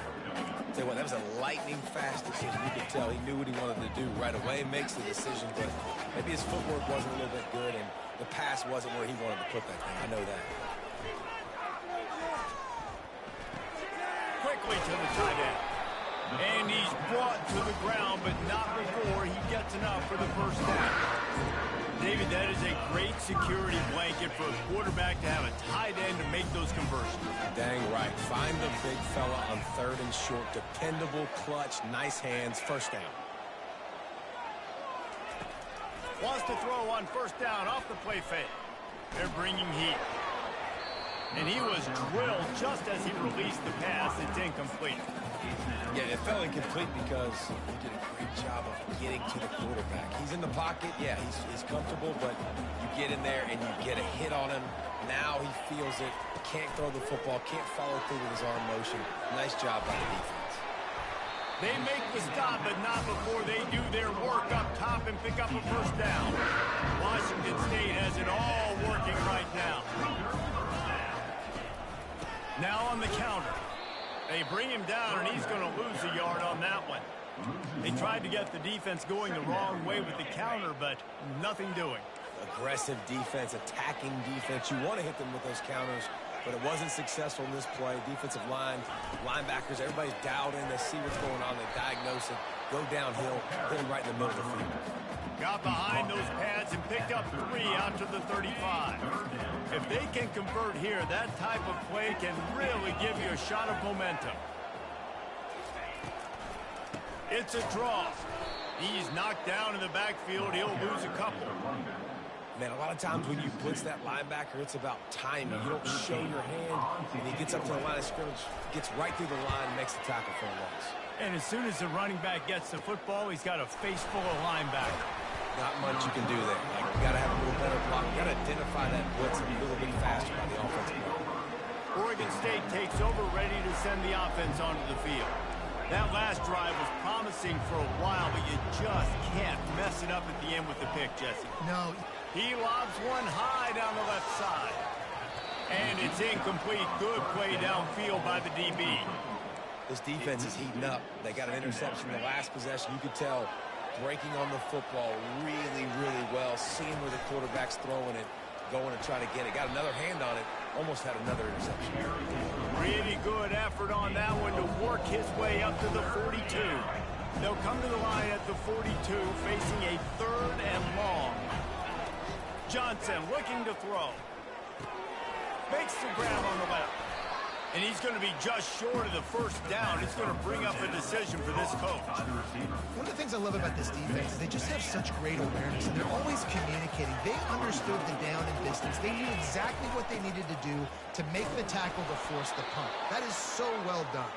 Tell you what, that was a lightning-fast decision. You could tell he knew what he wanted to do right away, makes the decision, but maybe his footwork wasn't a little bit good, and the pass wasn't where he wanted to put that thing. I know that. Quickly to the tight end. And he's brought to the ground, but not before he gets enough for the first down. David, that is a great security blanket for a quarterback to have a tight end to make those conversions. Dang right. Find the big fella on 3rd and short. Dependable, clutch, nice hands, first down. Wants to throw on first down off the play fake. They're bringing heat. And he was drilled just as he released the pass. It's incomplete. Yeah, it fell incomplete because he did a great job of getting to the quarterback. He's in the pocket. Yeah, he's comfortable, but you get in there and you get a hit on him. Now he feels it. Can't throw the football. Can't follow through with his arm motion. Nice job by the defense. They make the stop, but not before they do their work up top and pick up a first down. Washington State has it all working right now. Now on the counter. They bring him down, and he's going to lose a yard on that one. They tried to get the defense going the wrong way with the counter, but nothing doing. Aggressive defense, attacking defense. You want to hit them with those counters, but it wasn't successful in this play. Defensive line, linebackers, everybody's dialed in. They see what's going on. They diagnose it, go downhill, hit him right in the middle of the field. Got behind those pads and picked up 3 out to the 35. If they can convert here, that type of play can really give you a shot of momentum. It's a draw. He's knocked down in the backfield. He'll lose a couple. Man, a lot of times when you blitz that linebacker, it's about timing. You don't show your hand, and he gets up to the line of scrimmage, gets right through the line, and makes the tackle for a loss. And as soon as the running back gets the football, he's got a face full of linebacker. Not much you can do there. Like, you got to have a little better block. You got to identify that blitz a little bit faster by the offensive player. Oregon State takes over, ready to send the offense onto the field. That last drive was promising for a while, but you just can't mess it up at the end with the pick, Jesse. No. He lobs one high down the left side. And it's incomplete. Good play downfield by the DB. This defense is heating up. They got an interception in the last possession. You could tell breaking on the football really, really well, seeing where the quarterback's throwing it, going to try to get it. Got another hand on it, almost had another interception. Really good effort on that one to work his way up to the 42. They'll come to the line at the 42, facing a 3rd and long. Johnson looking to throw. Makes the grab on the left. And he's going to be just short of the first down. It's going to bring up a decision for this coach. One of the things I love about this defense is they just have such great awareness, and they're always communicating. They understood the down and distance. They knew exactly what they needed to do to make the tackle to force the punt. That is so well done.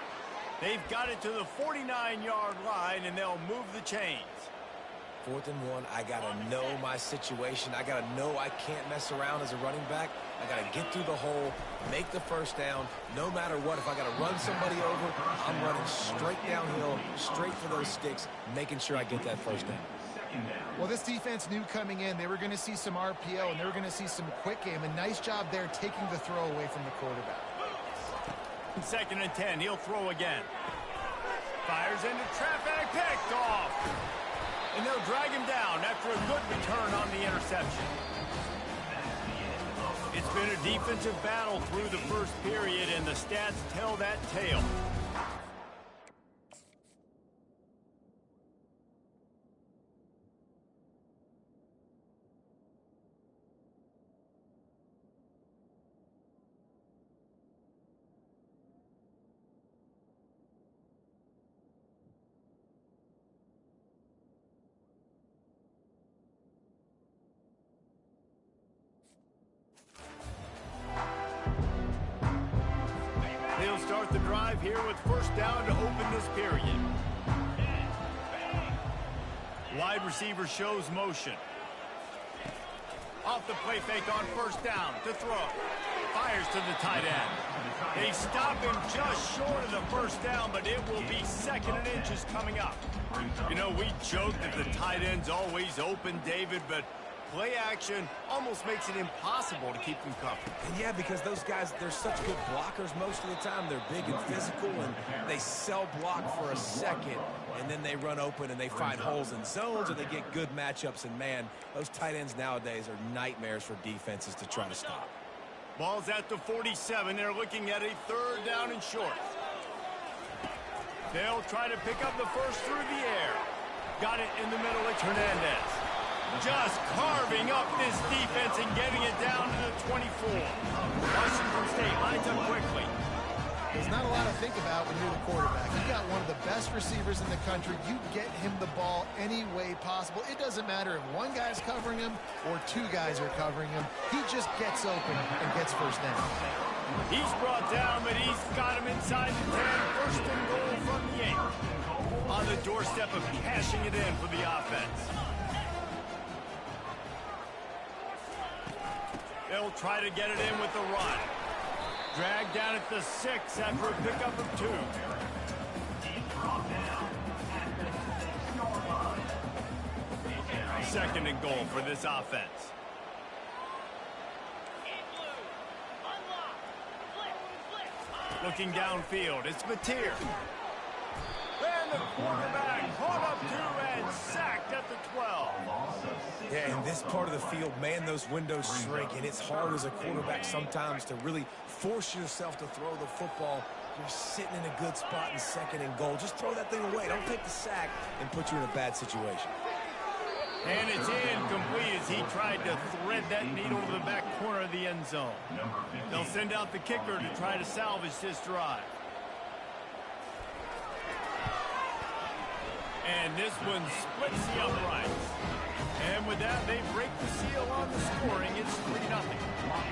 They've got it to the 49-yard line, and they'll move the chains. 4th and 1, I got to know my situation. I got to know I can't mess around as a running back. I got to get through the hole, make the first down, no matter what. If I got to run somebody over, I'm running straight downhill, straight for those sticks, making sure I get that first down. Well, this defense knew coming in they were going to see some RPO, and they were going to see some quick game. A nice job there taking the throw away from the quarterback. 2nd and 10, he'll throw again. Fires into traffic, picked off. And they'll drag him down after a good return on the interception. It's been a defensive battle through the first period, and the stats tell that tale. They'll start the drive here with first down to open this period. Wide receiver shows motion. Off the play fake on first down to throw. Fires to the tight end. They stop him just short of the first down, but it will be 2nd and inches coming up. You know, we joke that the tight end's always open, David, but play action almost makes it impossible to keep them covered. And yeah, because those guys, they're such good blockers most of the time. They're big and physical, and they sell block for a second, and then they run open and they find holes in zones, or they get good matchups. And, man, those tight ends nowadays are nightmares for defenses to try to stop. Ball's at the 47. They're looking at a 3rd down and short. They'll try to pick up the first through the air. Got it in the middle. It's Hernandez. Just carving up this defense and getting it down to the 24. Washington State lines up quickly. There's not a lot to think about when you're the quarterback. You got one of the best receivers in the country. You get him the ball any way possible. It doesn't matter if one guy's covering him or 2 guys are covering him. He just gets open and gets first down. He's brought down, but he's got him inside the 10. First and goal from the 8. On the doorstep of cashing it in for the offense. They'll try to get it in with the run. Dragged down at the 6 after a pickup of 2. Second and goal for this offense. Looking downfield, it's Mateer. And the quarterback caught up to and sacked at the 12. Yeah, in this part of the field, man, those windows shrink, and it's hard as a quarterback sometimes to really force yourself to throw the football. You're sitting in a good spot in second and goal. Just throw that thing away. Don't take the sack and put you in a bad situation. And it's incomplete as he tried to thread that needle to the back corner of the end zone. They'll send out the kicker to try to salvage this drive. And this one splits the uprights. And with that, they break the seal on the scoring. It's 3-0.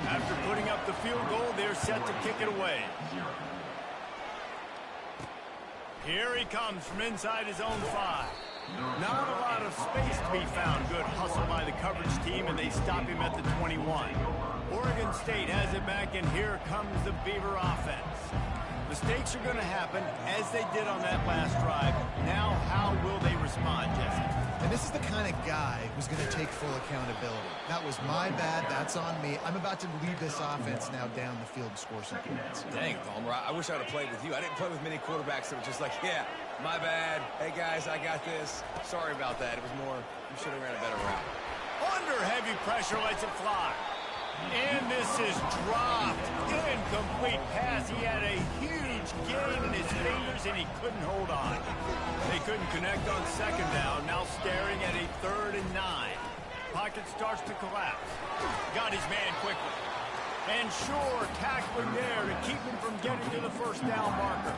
After putting up the field goal, they're set to kick it away. Here he comes from inside his own 5. Not a lot of space to be found. Good hustle by the coverage team, and they stop him at the 21. Oregon State has it back, and here comes the Beaver offense. Mistakes are going to happen, as they did on that last drive. Now, how will they respond, Jesse? And this is the kind of guy who's going to take full accountability. That was my bad. That's on me. I'm about to lead this offense now down the field and score some points. Dang, Palmer, I wish I would have played with you. I didn't play with many quarterbacks that were just like, yeah, my bad. Hey, guys, I got this. Sorry about that. It was more, you should have ran a better route. Under heavy pressure, lets it fly. And this is dropped. Incomplete pass. He had a huge gain in his fingers, and he couldn't hold on. They couldn't connect on second down. Now staring at a 3rd and 9. Pocket starts to collapse. Got his man quickly. And sure, tackling there to keep him from getting to the first down marker.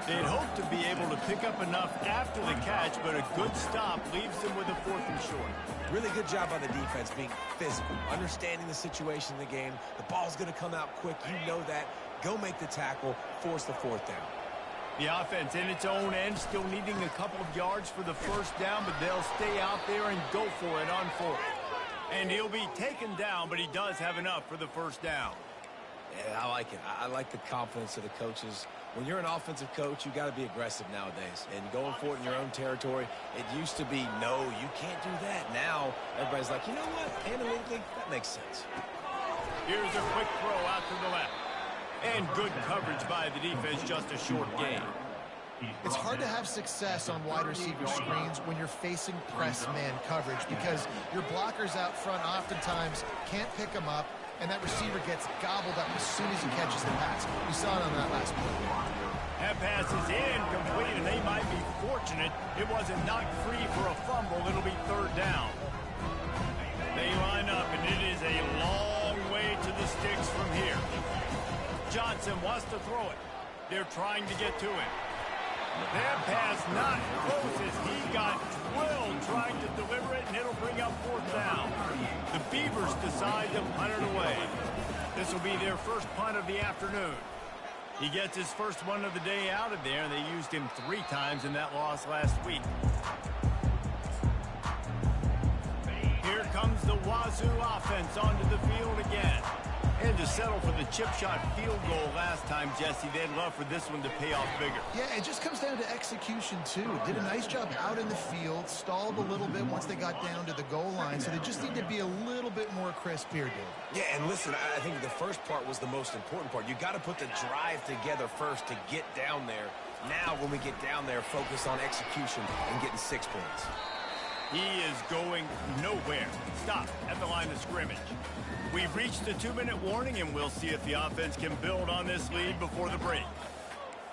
They'd hoped to be able to pick up enough after the catch, but a good stop leaves them with a 4th and short. Really good job by the defense being physical, understanding the situation in the game. The ball's going to come out quick. You know that. Go make the tackle, force the 4th down. The offense in its own end, still needing a couple of yards for the first down, but they'll stay out there and go for it on 4th. And he'll be taken down, but he does have enough for the first down. Yeah, I like it. I like the confidence of the coaches. When you're an offensive coach, you got to be aggressive nowadays. And going for it in your own territory, it used to be, no, you can't do that. Now, everybody's like, you know what? Analytically, that makes sense. Here's a quick throw out to the left. And good coverage by the defense, just a short gain. It's hard to have success on wide receiver screens when you're facing press man coverage because your blockers out front oftentimes can't pick them up, and that receiver gets gobbled up as soon as he catches the pass. We saw it on that last play. That pass is incomplete, and they might be fortunate it wasn't knocked free for a fumble. It'll be 3rd down. They line up, and it is a long way to the sticks from here. Johnson wants to throw it. They're trying to get to him. That pass not close as he got drilled trying to deliver it, and it'll bring up 4th down. The Beavers decide to punt it away. This will be their first punt of the afternoon. He gets his first one of the day out of there, and they used him 3 times in that loss last week. Here comes the Wazoo offense onto the field again. And to settle for the chip shot field goal last time, Jesse, they'd love for this one to pay off bigger. Yeah, it just comes down to execution, too. Did a nice job out in the field, stalled a little bit once they got down to the goal line, so they just need to be a little bit more crisp here, Dave. Yeah, and listen, I think the first part was the most important part. You got to put the drive together first to get down there. Now, when we get down there, focus on execution and getting 6 points. He is going nowhere. Stop at the line of scrimmage. We've reached the 2-minute warning, and we'll see if the offense can build on this lead before the break.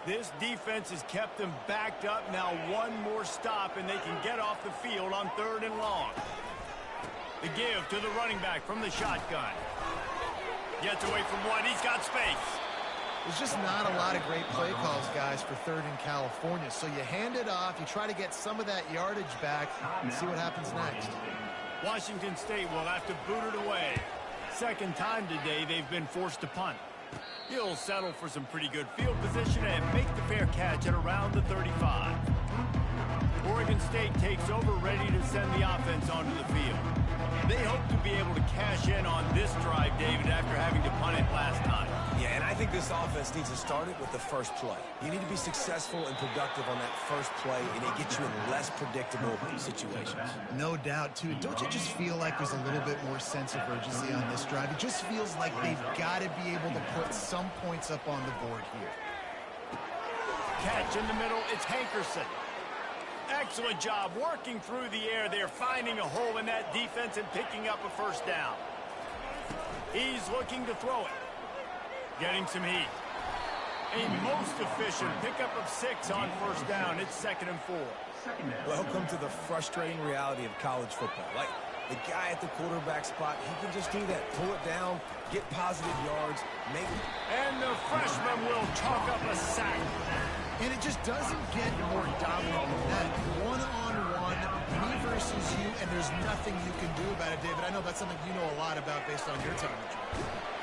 This defense has kept them backed up. Now one more stop, and they can get off the field on 3rd and long. The give to the running back from the shotgun. Gets away from one. He's got space. There's just not a lot of great play calls, guys, for 3rd in California. So you hand it off, you try to get some of that yardage back, and see what happens next. Washington State will have to boot it away. Second time today they've been forced to punt. He'll settle for some pretty good field position and make the fair catch at around the 35. Oregon State takes over, ready to send the offense onto the field. They hope to be able to cash in on this drive, David, after having to punt it last time. Yeah, and I think this offense needs to start it with the first play. You need to be successful and productive on that first play, and it gets you in less predictable situations. No doubt, too. Don't you just feel like there's a little bit more sense of urgency on this drive? It just feels like they've got to be able to put some points up on the board here. Catch in the middle. It's Hankerson. Excellent job working through the air. They're finding a hole in that defense and picking up a first down. He's looking to throw it. Getting some heat. A most efficient pickup of 6 on first down. It's 2nd and 4. Welcome to the frustrating reality of college football. Like, the guy at the quarterback spot, he can just do that. Pull it down, get positive yards, make it. And the freshman will chalk up a sack. And it just doesn't get more dominant than that. One-on-one, me versus you, and there's nothing you can do about it, David. I know that's something you know a lot about based on your time.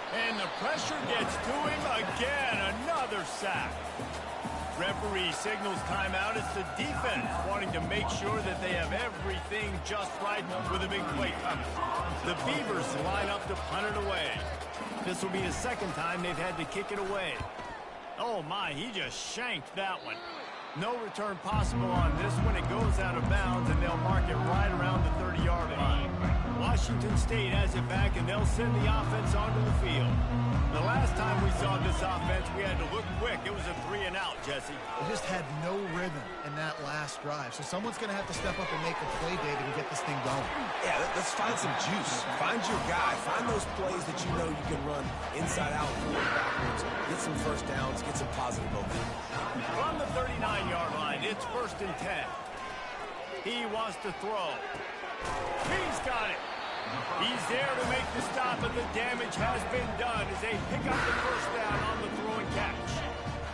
And the pressure gets to him again. Another sack. Referee signals timeout. It's the defense wanting to make sure that they have everything just right with a big play coming. The Beavers line up to punt it away. This will be the second time they've had to kick it away. Oh, my, he just shanked that one. No return possible on this one. It goes out of bounds, and they'll mark it right around the 30-yard line. Washington State has it back, and they'll send the offense onto the field. The last time we saw this offense, we had to look quick. It was a 3-and-out, Jesse. They just had no rhythm in that last drive. So someone's going to have to step up and make a play, David, and get this thing going. Yeah, let's find some juice. Find your guy. Find those plays that you know you can run inside out, forward, backwards. Get some first downs. Get some positive momentum. From the 39-yard line, it's 1st and 10. He wants to throw. He's got it. He's there to make the stop, and the damage has been done as they pick up the first down on the throw and catch.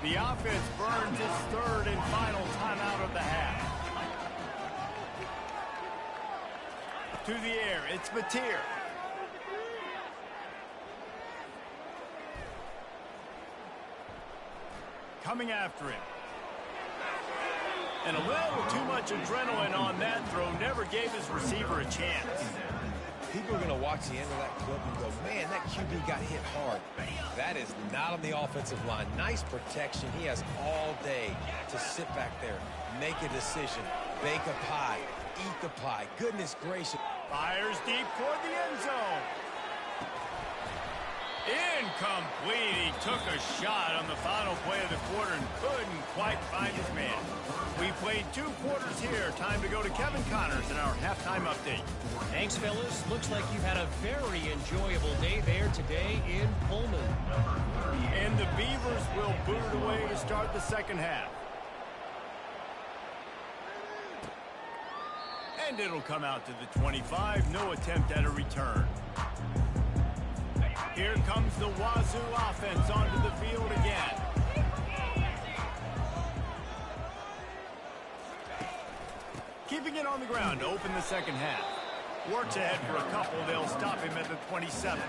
The offense burns its 3rd and final timeout of the half. To the air, it's Mateer. Coming after him. And a little too much adrenaline on that throw. Never gave his receiver a chance. People are going to watch the end of that clip and go, man, that QB got hit hard. That is not on the offensive line. Nice protection. He has all day to sit back there, make a decision, bake a pie, eat the pie. Goodness gracious. Fires deep toward the end zone. Incomplete. He took a shot on the final play of the quarter and couldn't quite find his man. We played 2 quarters here. Time to go to Kevin Connors in our halftime update. Thanks, fellas. Looks like you've had a very enjoyable day there today in Pullman. And the Beavers will boot it away to start the second half. And it'll come out to the 25. No attempt at a return. Here comes the Wazoo offense onto the field again. Keeping it on the ground to open the second half. Works ahead for a couple. They'll stop him at the 27.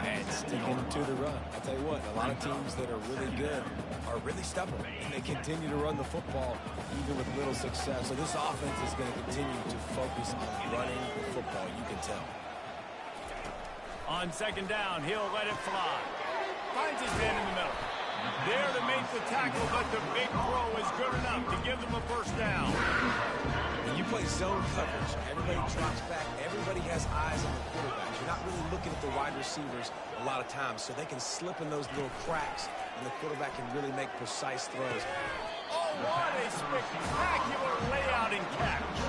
And sticking to the run. I'll tell you what, a lot of teams that are really good are really stubborn. And they continue to run the football even with little success. So this offense is going to continue to focus on running the football, you can tell. On second down, he'll let it fly. Finds his man in the middle. There to make the tackle, but the big throw is good enough to give them a first down. When you play zone coverage, everybody drops back. Everybody has eyes on the quarterback. You're not really looking at the wide receivers a lot of times, so they can slip in those little cracks, and the quarterback can really make precise throws. Oh, what a spectacular layout and catch.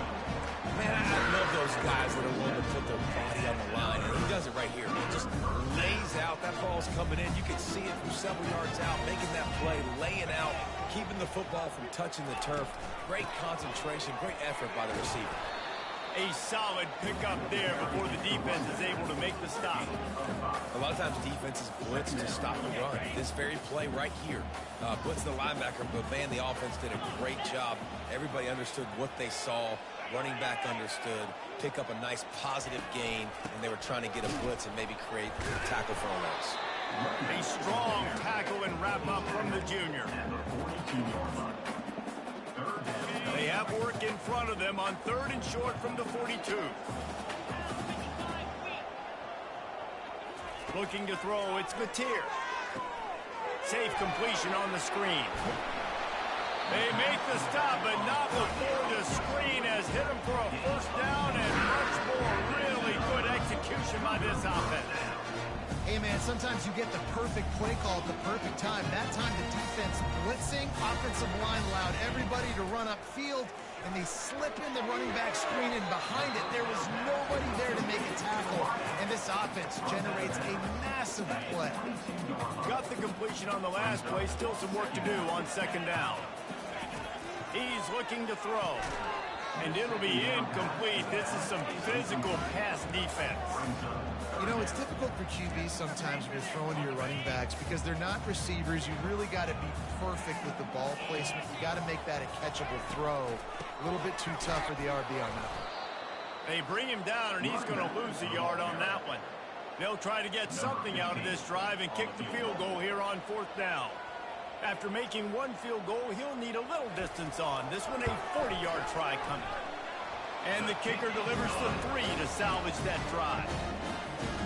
Man, I love those guys that are willing to put their body on the line, and he does it right here. He just lays out. That ball's coming in. You can see it from several yards out, making that play, laying out, keeping the football from touching the turf. Great concentration, great effort by the receiver. A solid pickup there before the defense is able to make the stop. A lot of times defenses blitz to stop the run. This very play right here, blitz the linebacker, but man, the offense did a great job. Everybody understood what they saw. Running back understood, pick up a nice positive gain, and they were trying to get a blitz and maybe create a tackle for a loss. A strong tackle and wrap up from the junior. They have work in front of them on 3rd and short from the 42. Looking to throw, it's Mateer. safe completion on the screen. They make the stop, but not before the screen has hit them for a first down and much more. Really good execution by this offense. Hey, man, sometimes you get the perfect play call at the perfect time. That time the defense blitzing, offensive line allowed everybody to run upfield, and they slip in the running back screen, and behind it, there was nobody there to make a tackle, and this offense generates a massive play. Got the completion on the last play, still some work to do on second down. He's looking to throw, and it'll be incomplete. This is some physical pass defense. You know, it's difficult for QBs sometimes when you're throwing to your running backs because they're not receivers. You really got to be perfect with the ball placement. You got to make that a catchable throw. A little bit too tough for the RB on that one. They bring him down, and he's going to lose a yard on that one. They'll try to get something out of this drive and kick the field goal here on fourth down. After making one field goal, he'll need a little distance on. This one a 40-yard try coming. And the kicker delivers the 3 to salvage that drive.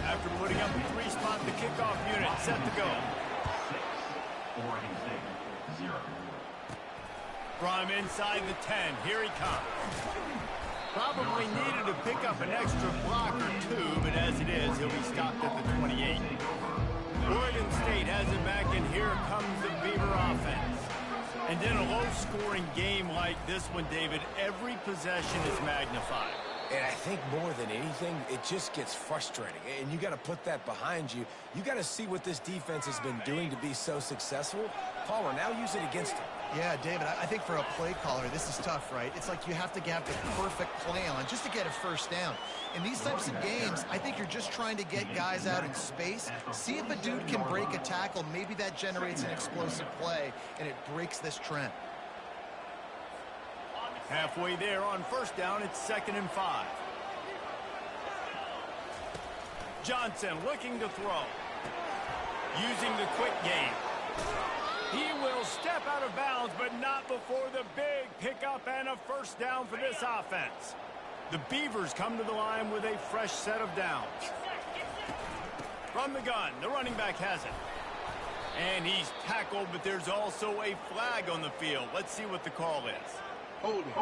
After putting up a 3-spot, the kickoff unit set to go. 6, 0. From inside the 10, here he comes. Probably needed to pick up an extra block or two, but as it is, he'll be stopped at the 28. Oregon State has it back, and here comes the Beaver offense. And in a low-scoring game like this one, David, every possession is magnified. And I think more than anything, it just gets frustrating. And you got to put that behind you. You got to see what this defense has been doing to be so successful. Palmer, now use it against him. Yeah, David, I think for a play caller, this is tough, right? It's like you have to have the perfect play on just to get a first down. In these types of games, I think you're just trying to get guys out in space, see if a dude can break a tackle. Maybe that generates an explosive play, and it breaks this trend. Halfway there on first down, it's 2nd and 5. Johnson looking to throw. Using the quick game. He will step out of bounds, but not before the big pickup and a first down for this offense. The Beavers come to the line with a fresh set of downs. From the gun, the running back has it. And he's tackled, but there's also a flag on the field. Let's see what the call is. Hold it.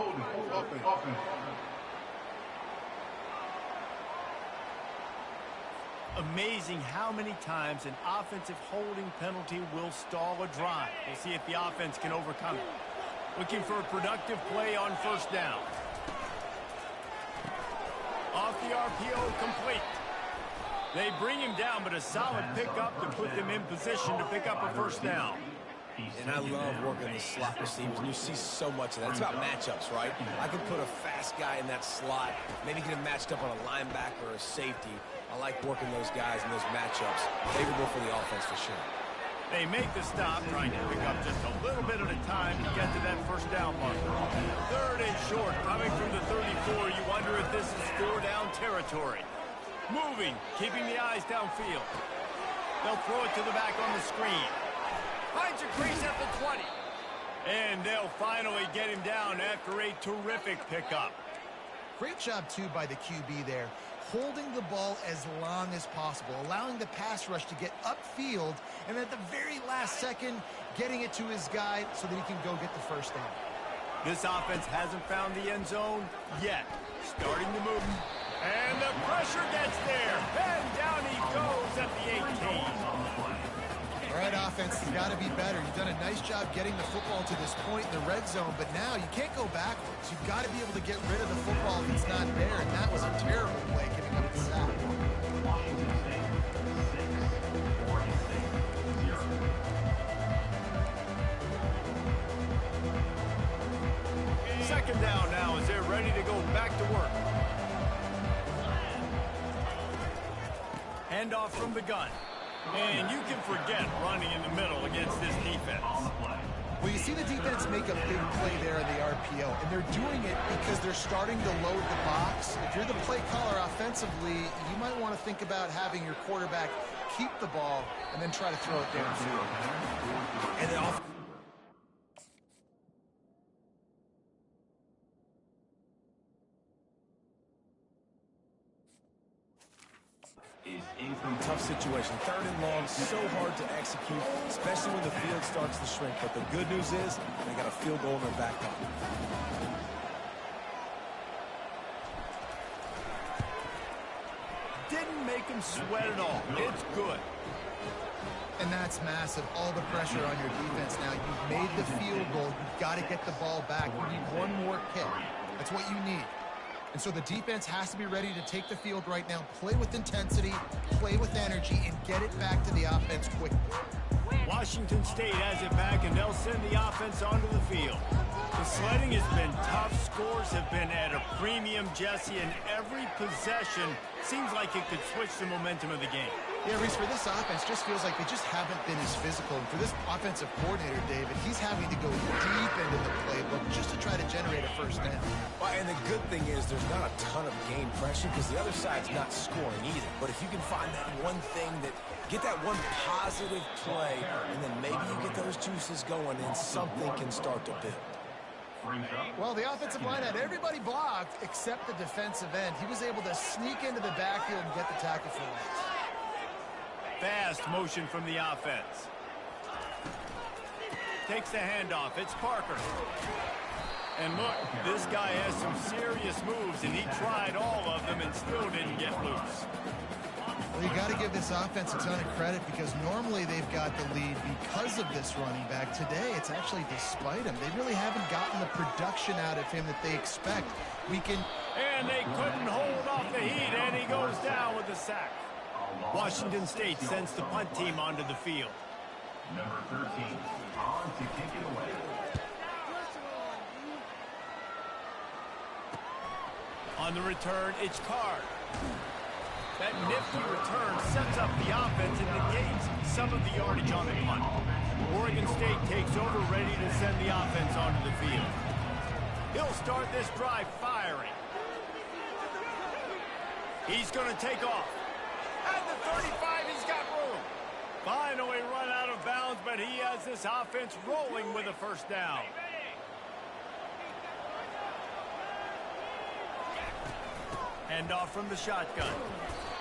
Amazing how many times an offensive holding penalty will stall a drive. We'll see if the offense can overcome it. Looking for a productive play on first down. Off the RPO, complete. They bring him down, but a solid pickup to put them in position to pick up a first down. And I love working the slot receivers, and you see so much of that. It's about matchups, right? I can put a fast guy in that slot, maybe get him matched up on a linebacker or a safety. I like working those guys in those matchups. Favorable for the offense for sure. They make the stop, trying to pick up just a little bit at a time to get to that first down marker. 3rd and short, coming from the 34. You wonder if this is 4-down territory. Moving, keeping the eyes downfield. They'll throw it to the back on the screen. Finds a crease at the 20. And they'll finally get him down after a terrific pickup. Great job, too, by the QB there. Holding the ball as long as possible, allowing the pass rush to get upfield, and at the very last second, getting it to his guy so that he can go get the first down. This offense hasn't found the end zone yet. Starting to move. And the pressure gets there. And down he goes at the 18. All right, offense has got to be better. You've done a nice job getting the football to this point in the red zone, but now you can't go backwards. You've got to be able to get rid of the football if it's not there, and that was a terrible play, giving up the sack. Second down now as they're ready to go back to work. Handoff from the gun. And you can forget running in the middle against this defense. Well, you see the defense make a big play there in the RPO, and they're doing it because they're starting to load the box. If you're the play caller offensively, you might want to think about having your quarterback keep the ball and then try to throw it downfield. And then off. Tough situation. 3rd and long, so hard to execute. especially when the field starts to shrink. But the good news is they got a field goal in their back pocket. Didn't make him sweat at all. It's good. And that's massive. All the pressure on your defense now. You've made the field goal. You've got to get the ball back. You need one more kick. That's what you need. And so the defense has to be ready to take the field right now, play with intensity, play with energy, and get it back to the offense quickly. Washington State has it back, and they'll send the offense onto the field. The sledding has been tough. Scores have been at a premium, Jesse, and every possession seems like it could switch the momentum of the game. Yeah, Reese, for this offense, just feels like they just haven't been as physical. And for this offensive coordinator, David, he's having to go deep into the playbook just to try to generate a first down. Well, and the good thing is there's not a ton of game pressure because the other side's not scoring either. But if you can find that one thing that, get that one positive play, and then maybe you get those juices going and something can start to build. Well, the offensive line had everybody blocked except the defensive end. He was able to sneak into the backfield and get the tackle for once. Fast motion from the offense. Takes the handoff. It's Parker. And look, this guy has some serious moves, and he tried all of them and still didn't get loose. Well, you got to give this offense a ton of credit because normally they've got the lead because of this running back. Today, it's actually despite him. They really haven't gotten the production out of him that they expect. And they couldn't hold off the heat, and he goes down with a sack. Washington State sends the punt team onto the field. Number 13, on to kick it away. On the return, it's Card. That nifty return sets up the offense and negates some of the yardage on the punt. Oregon State takes over, ready to send the offense onto the field. He'll start this drive firing. He's going to take off. At the 35, he's got room. Finally run out of bounds, but he has this offense rolling with a first down. Hand off from the shotgun.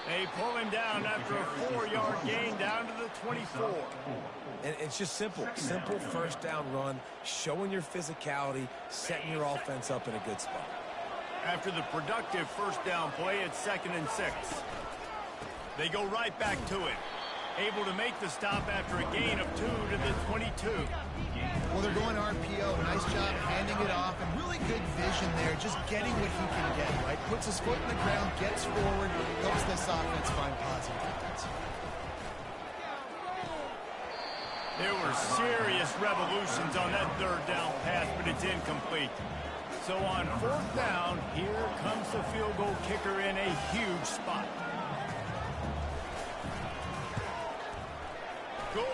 They pull him down after a 4-yard gain down to the 24. And it's just simple. Simple first down run, showing your physicality, setting your offense up in a good spot. After the productive first down play, it's 2nd and 6. They go right back to it. Able to make the stop after a gain of 2 to the 22. Well, they're going RPO. Nice job handing it off, and really good vision there, just getting what he can get, right? Puts his foot in the ground, gets forward, helps this offense find positive defense. There were serious revolutions on that 3rd down pass, but it's incomplete. So on 4th down, here comes the field goal kicker in a huge spot. Good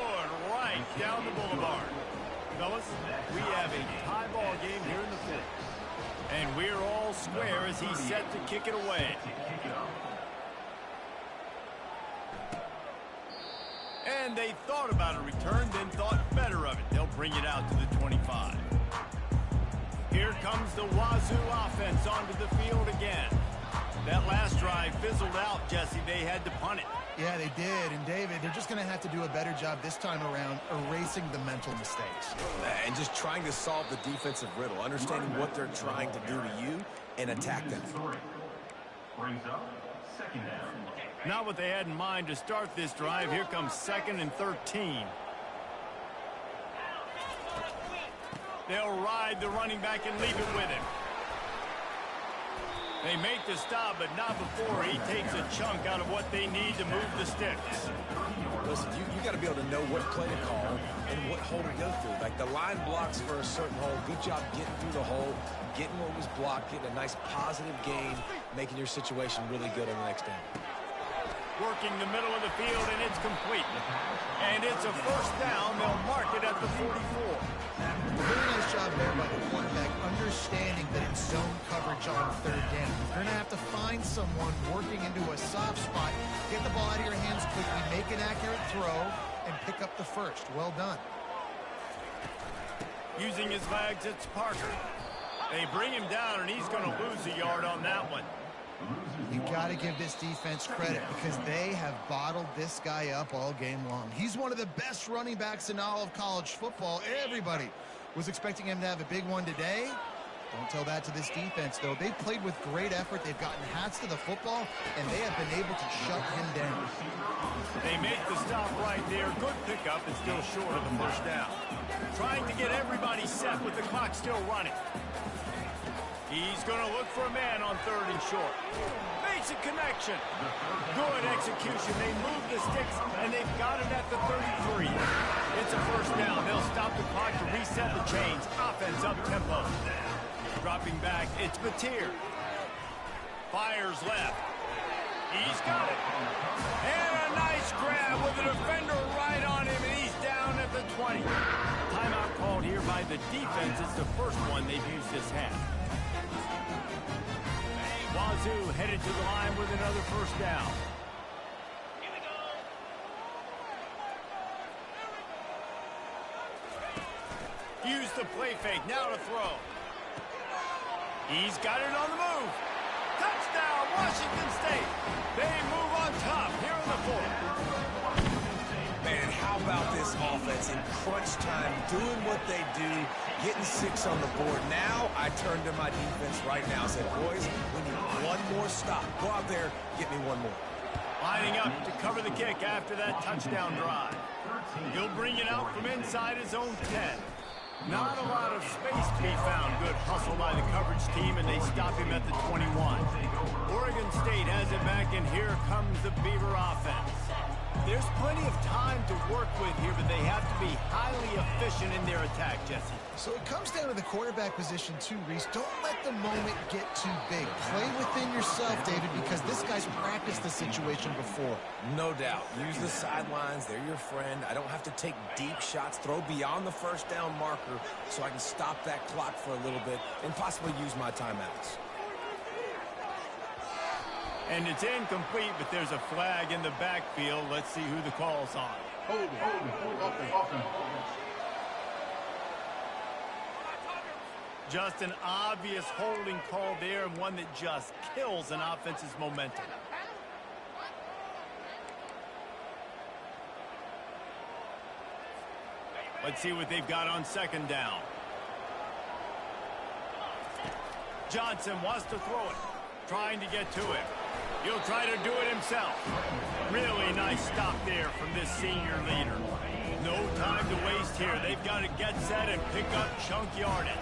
right down the boulevard. Fellas, we have a tie ball game here in the 4th. And we're all square as he's set to kick it away. And they thought about a return, then thought better of it. They'll bring it out to the 25. Here comes the Wazoo offense onto the field again. That last drive fizzled out, Jesse. They had to punt it. Yeah, they did. And, David, they're just going to have to do a better job this time around erasing the mental mistakes. And just trying to solve the defensive riddle, understanding what they're trying to do to you and attack them. Brings up 2nd down. Not what they had in mind to start this drive. Here comes 2nd and 13. They'll ride the running back and leave it with him. They make the stop, but not before he takes a chunk out of what they need to move the sticks. Listen, you got to be able to know what play to call and what hole to go through. Like the line blocks for a certain hole. Good job getting through the hole, getting what was blocked, getting a nice positive gain, making your situation really good on the next down. Working the middle of the field, and it's complete. And it's a first down. They'll mark it at the 44. Very nice job there by the quarterback, understanding that it's zone coverage on 3rd down. You're going to have to find someone working into a soft spot, get the ball out of your hands quickly, make an accurate throw, and pick up the first. Well done. Using his legs, it's Parker. They bring him down, and he's going to lose a yard on that one. You got to give this defense credit because they have bottled this guy up all game long. He's one of the best running backs in all of college football. Everybody was expecting him to have a big one today. Don't tell that to this defense, though. They've played with great effort. They've gotten hats to the football, and they have been able to shut him down. They make the stop right there. Good pickup and still short of the first down. Trying to get everybody set with the clock still running. He's going to look for a man on 3rd and short. Makes a connection. Good execution. They move the sticks, and they've got it at the 33. It's a first down. They'll stop the clock to reset the chains. Offense up tempo. Dropping back, it's Mateer. Fires left. He's got it. And a nice grab with the defender right on him, and he's down at the 20. Timeout called here by the defense. It's the first one they've used this half. Wazoo headed to the line with another first down. Use the play fake, now to throw. He's got it on the move. Touchdown, Washington State. They move on top here in the 4th. Man, how about this offense in crunch time, doing what they do, getting 6 on the board. Now I turn to my defense right now and say, boys, we need one more stop. Go out there, get me one more. Lining up to cover the kick after that touchdown drive. He'll bring it out from inside his own 10. Not a lot of space to be found. Good hustle by the coverage team, and they stop him at the 21. Oregon State has it back, and here comes the Beaver offense. There's plenty of time to work with here, but they have to be highly efficient in their attack, Jesse. So it comes down to the quarterback position too, Reese. Don't let the moment get too big. Play within yourself, David, because this guy's practiced the situation before. No doubt. Use the sidelines. They're your friend. I don't have to take deep shots, throw beyond the first down marker so I can stop that clock for a little bit and possibly use my timeouts. And it's incomplete, but there's a flag in the backfield. Let's see who the call's on. Holding, offense. Just an obvious holding call there, and one that just kills an offense's momentum. Let's see what they've got on 2nd down. Johnson wants to throw it, trying to get to him. He'll try to do it himself. Really nice stop there from this senior leader. No time to waste here. They've got to get set and pick up chunk yardage.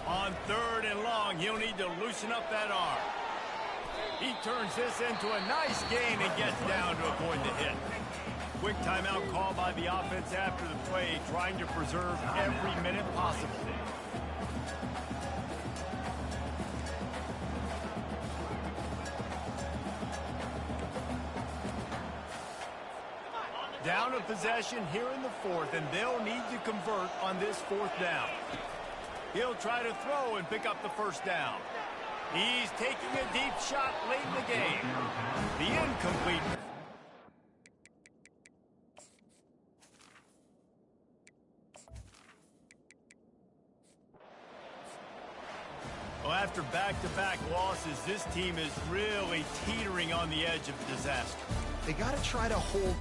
On 3rd and long, he'll need to loosen up that arm. He turns this into a nice gain and gets down to avoid the hit. Quick timeout call by the offense after the play, trying to preserve every minute possible. Down a possession here in the 4th, and they'll need to convert on this 4th down. He'll try to throw and pick up the first down. He's taking a deep shot late in the game. The incomplete. Well, after back-to-back losses, this team is really teetering on the edge of disaster. They got to try to hold.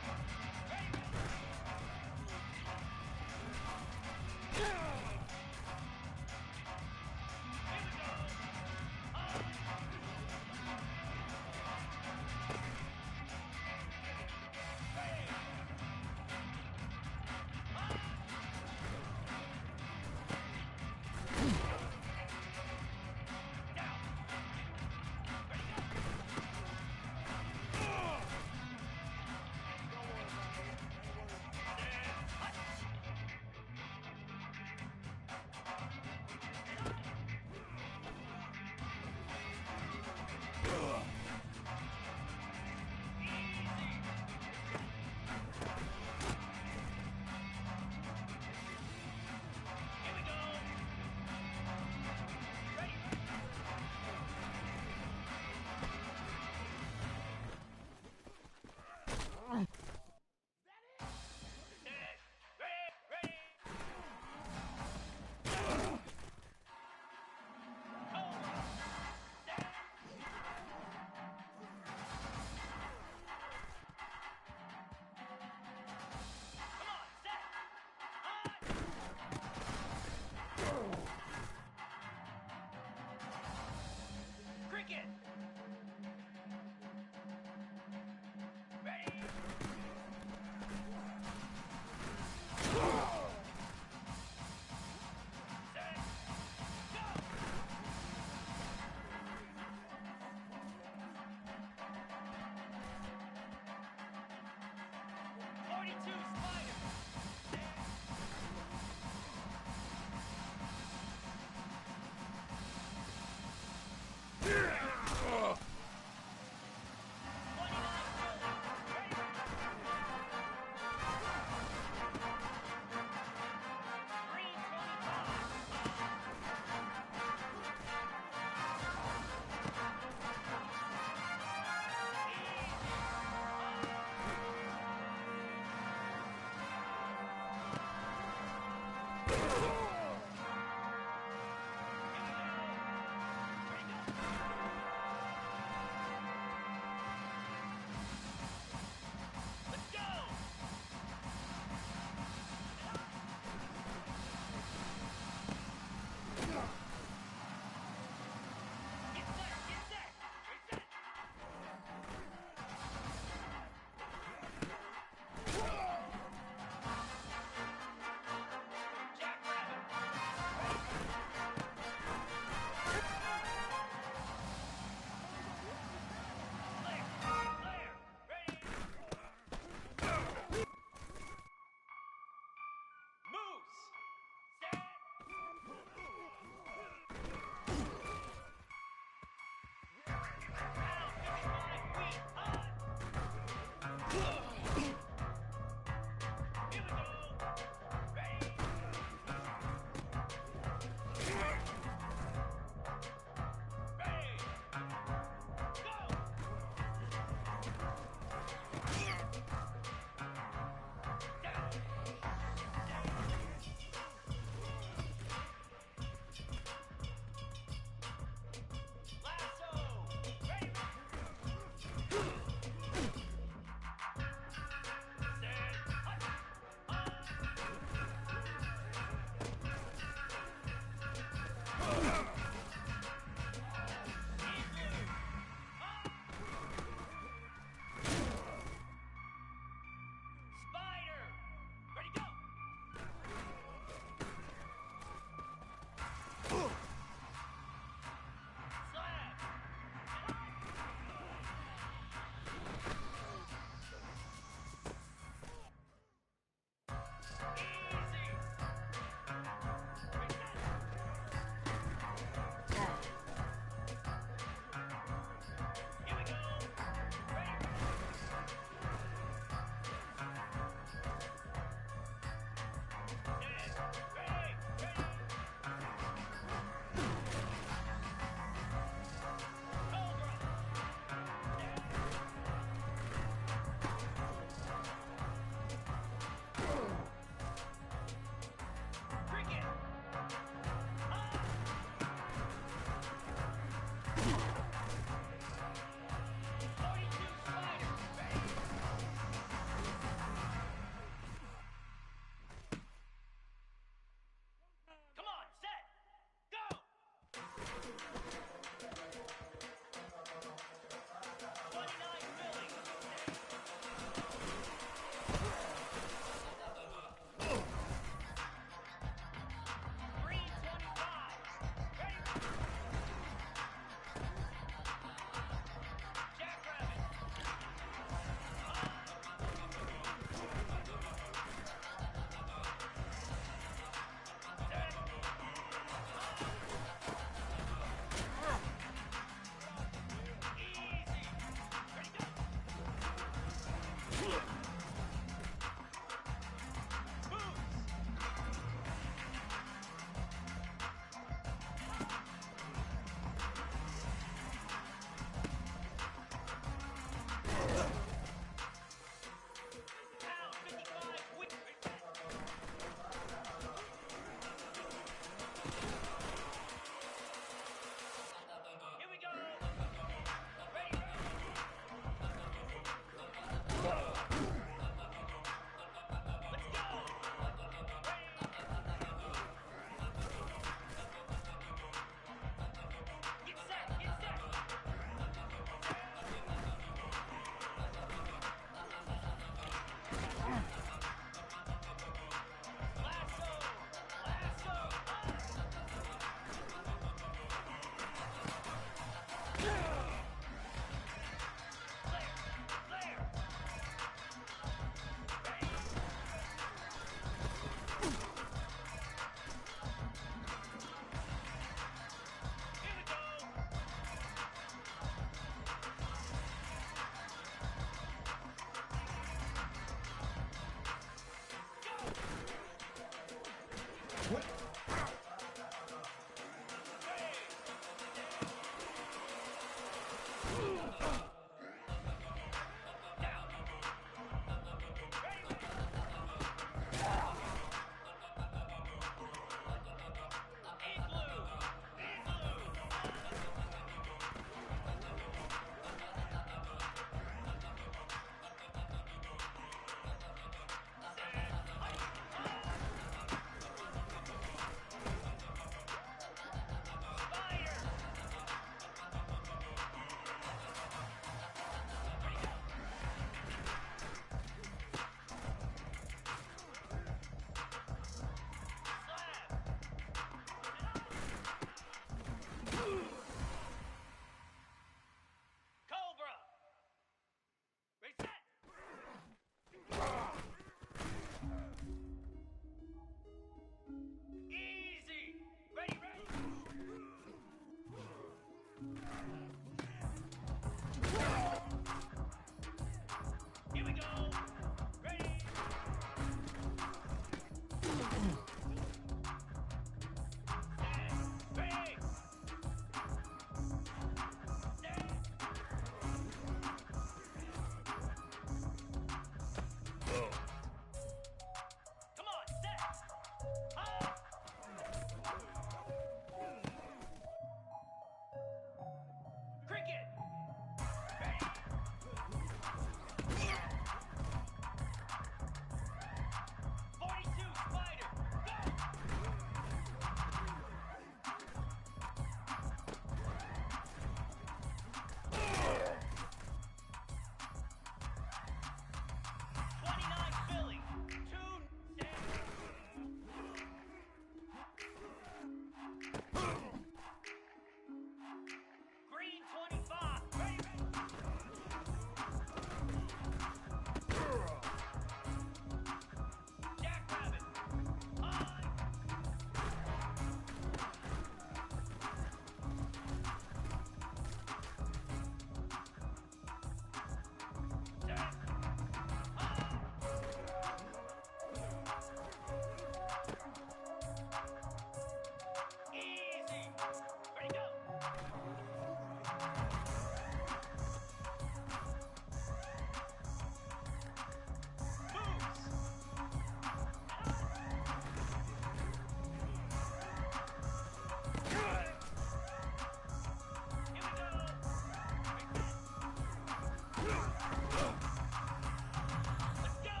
Let's go!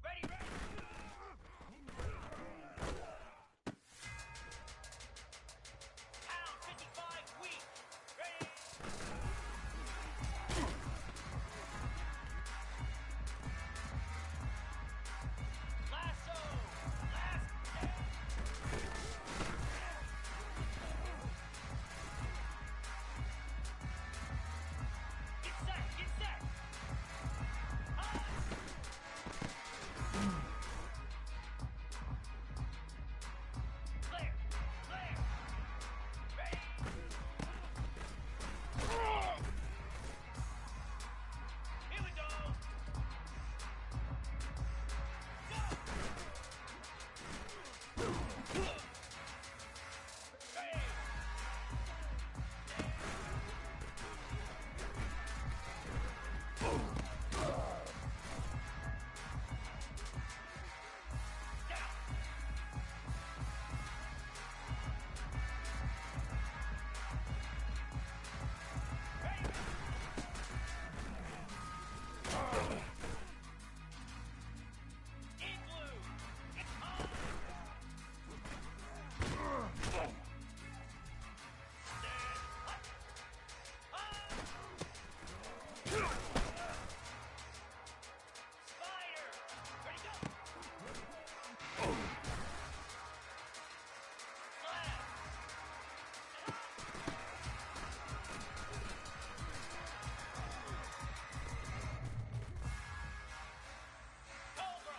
Ready, ready! Pound 55 weak! Ready! Lasso! Last Get set! Get set! Clear! Clear! Ready! Here we go! Go! Ready! Igloo! It's on! Spider! Ready, go! Slap! Cobra!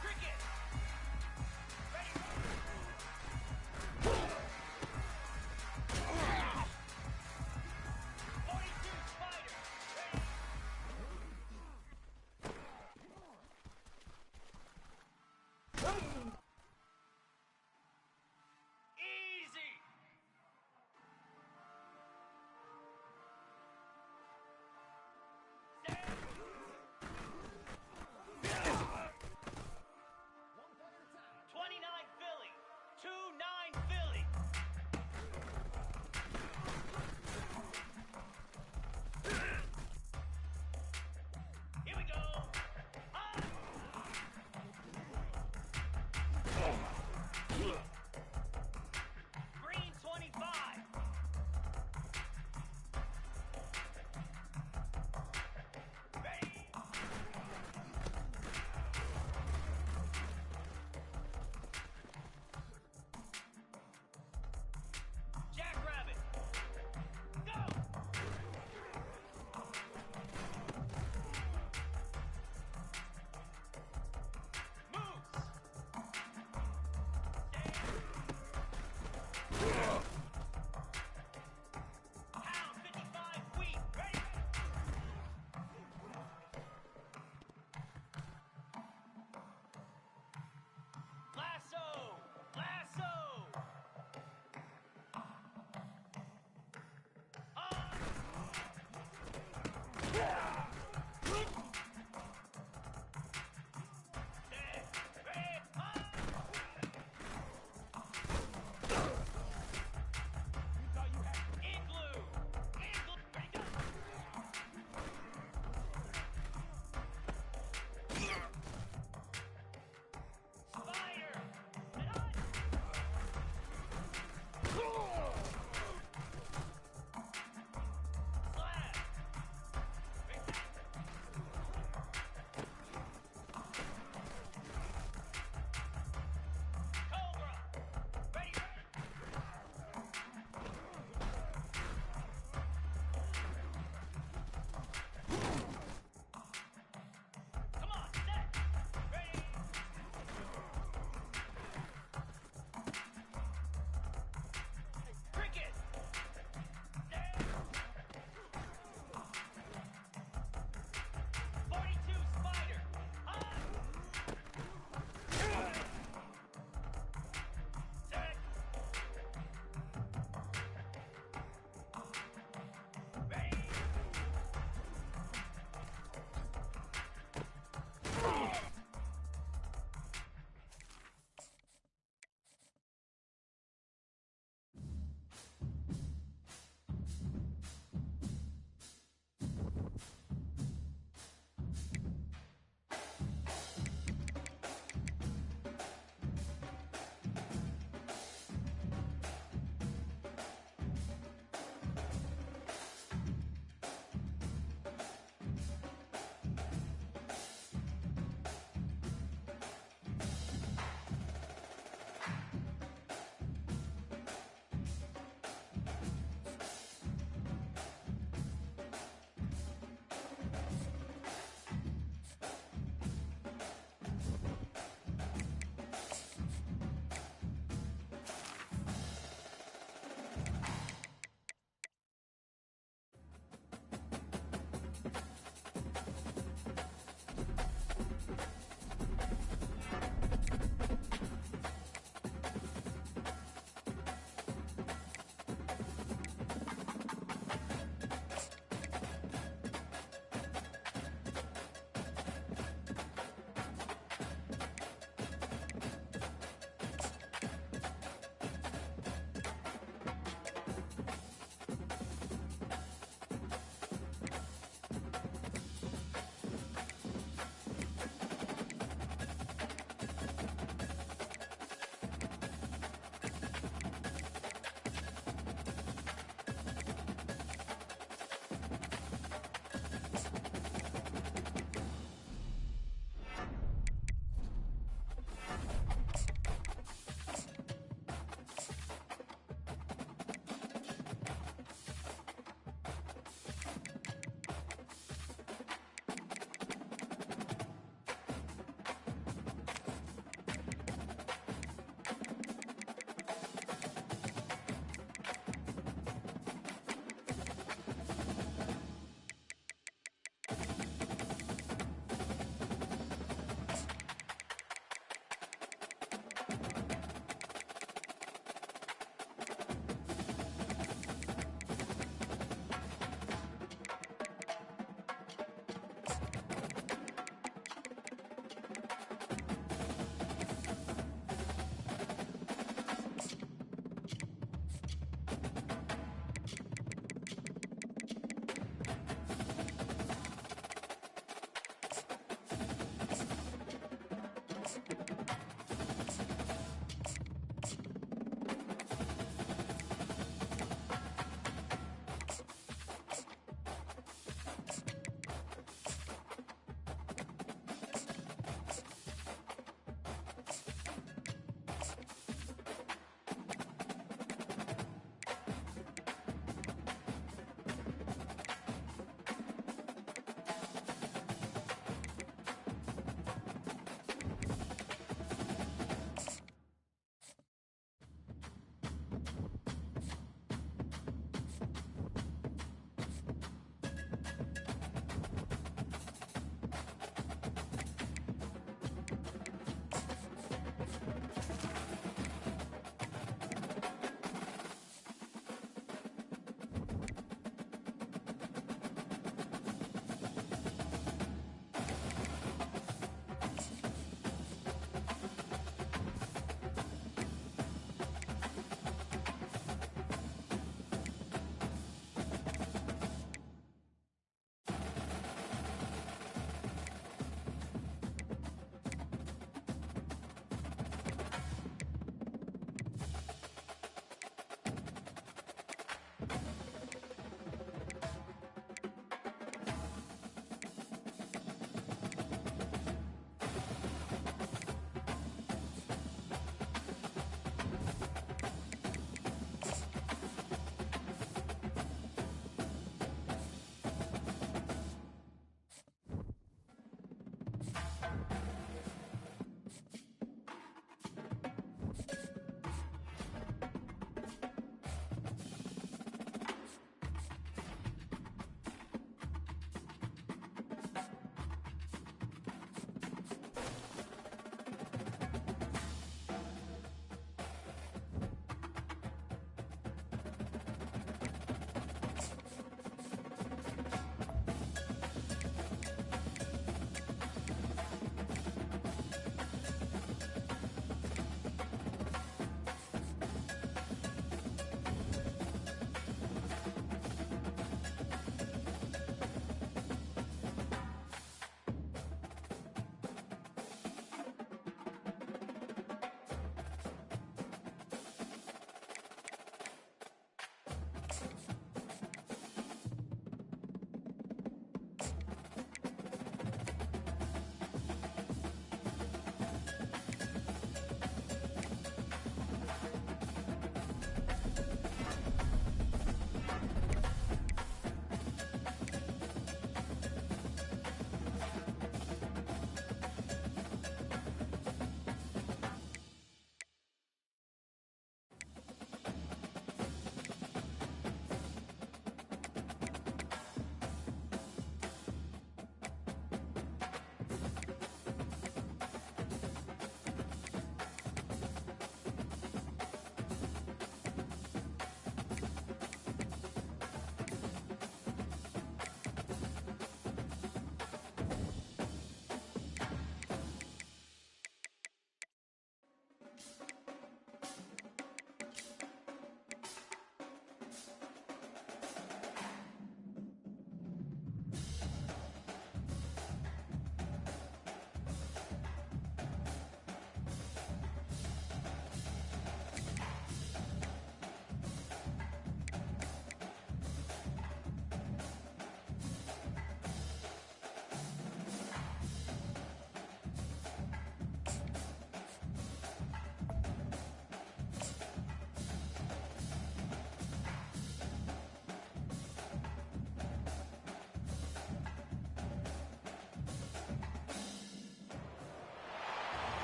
Cricket! Ready, roll! 42 Spider! Ready! Easy! Set! 29 Philly! 2-9 Philly! Here we go! Green 25! Ready!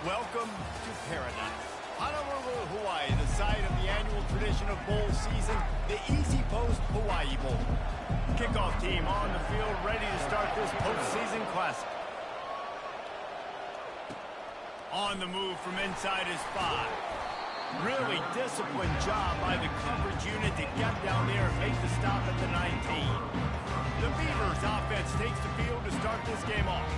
Welcome to paradise. Honolulu, Hawaii, the site of the annual tradition of bowl season, the Easy Post Hawaii Bowl. Kickoff team on the field ready to start this postseason classic. On the move from inside his 5. Really disciplined job by the coverage unit to get down there and make the stop at the 19. The Beavers offense takes the field to start this game off.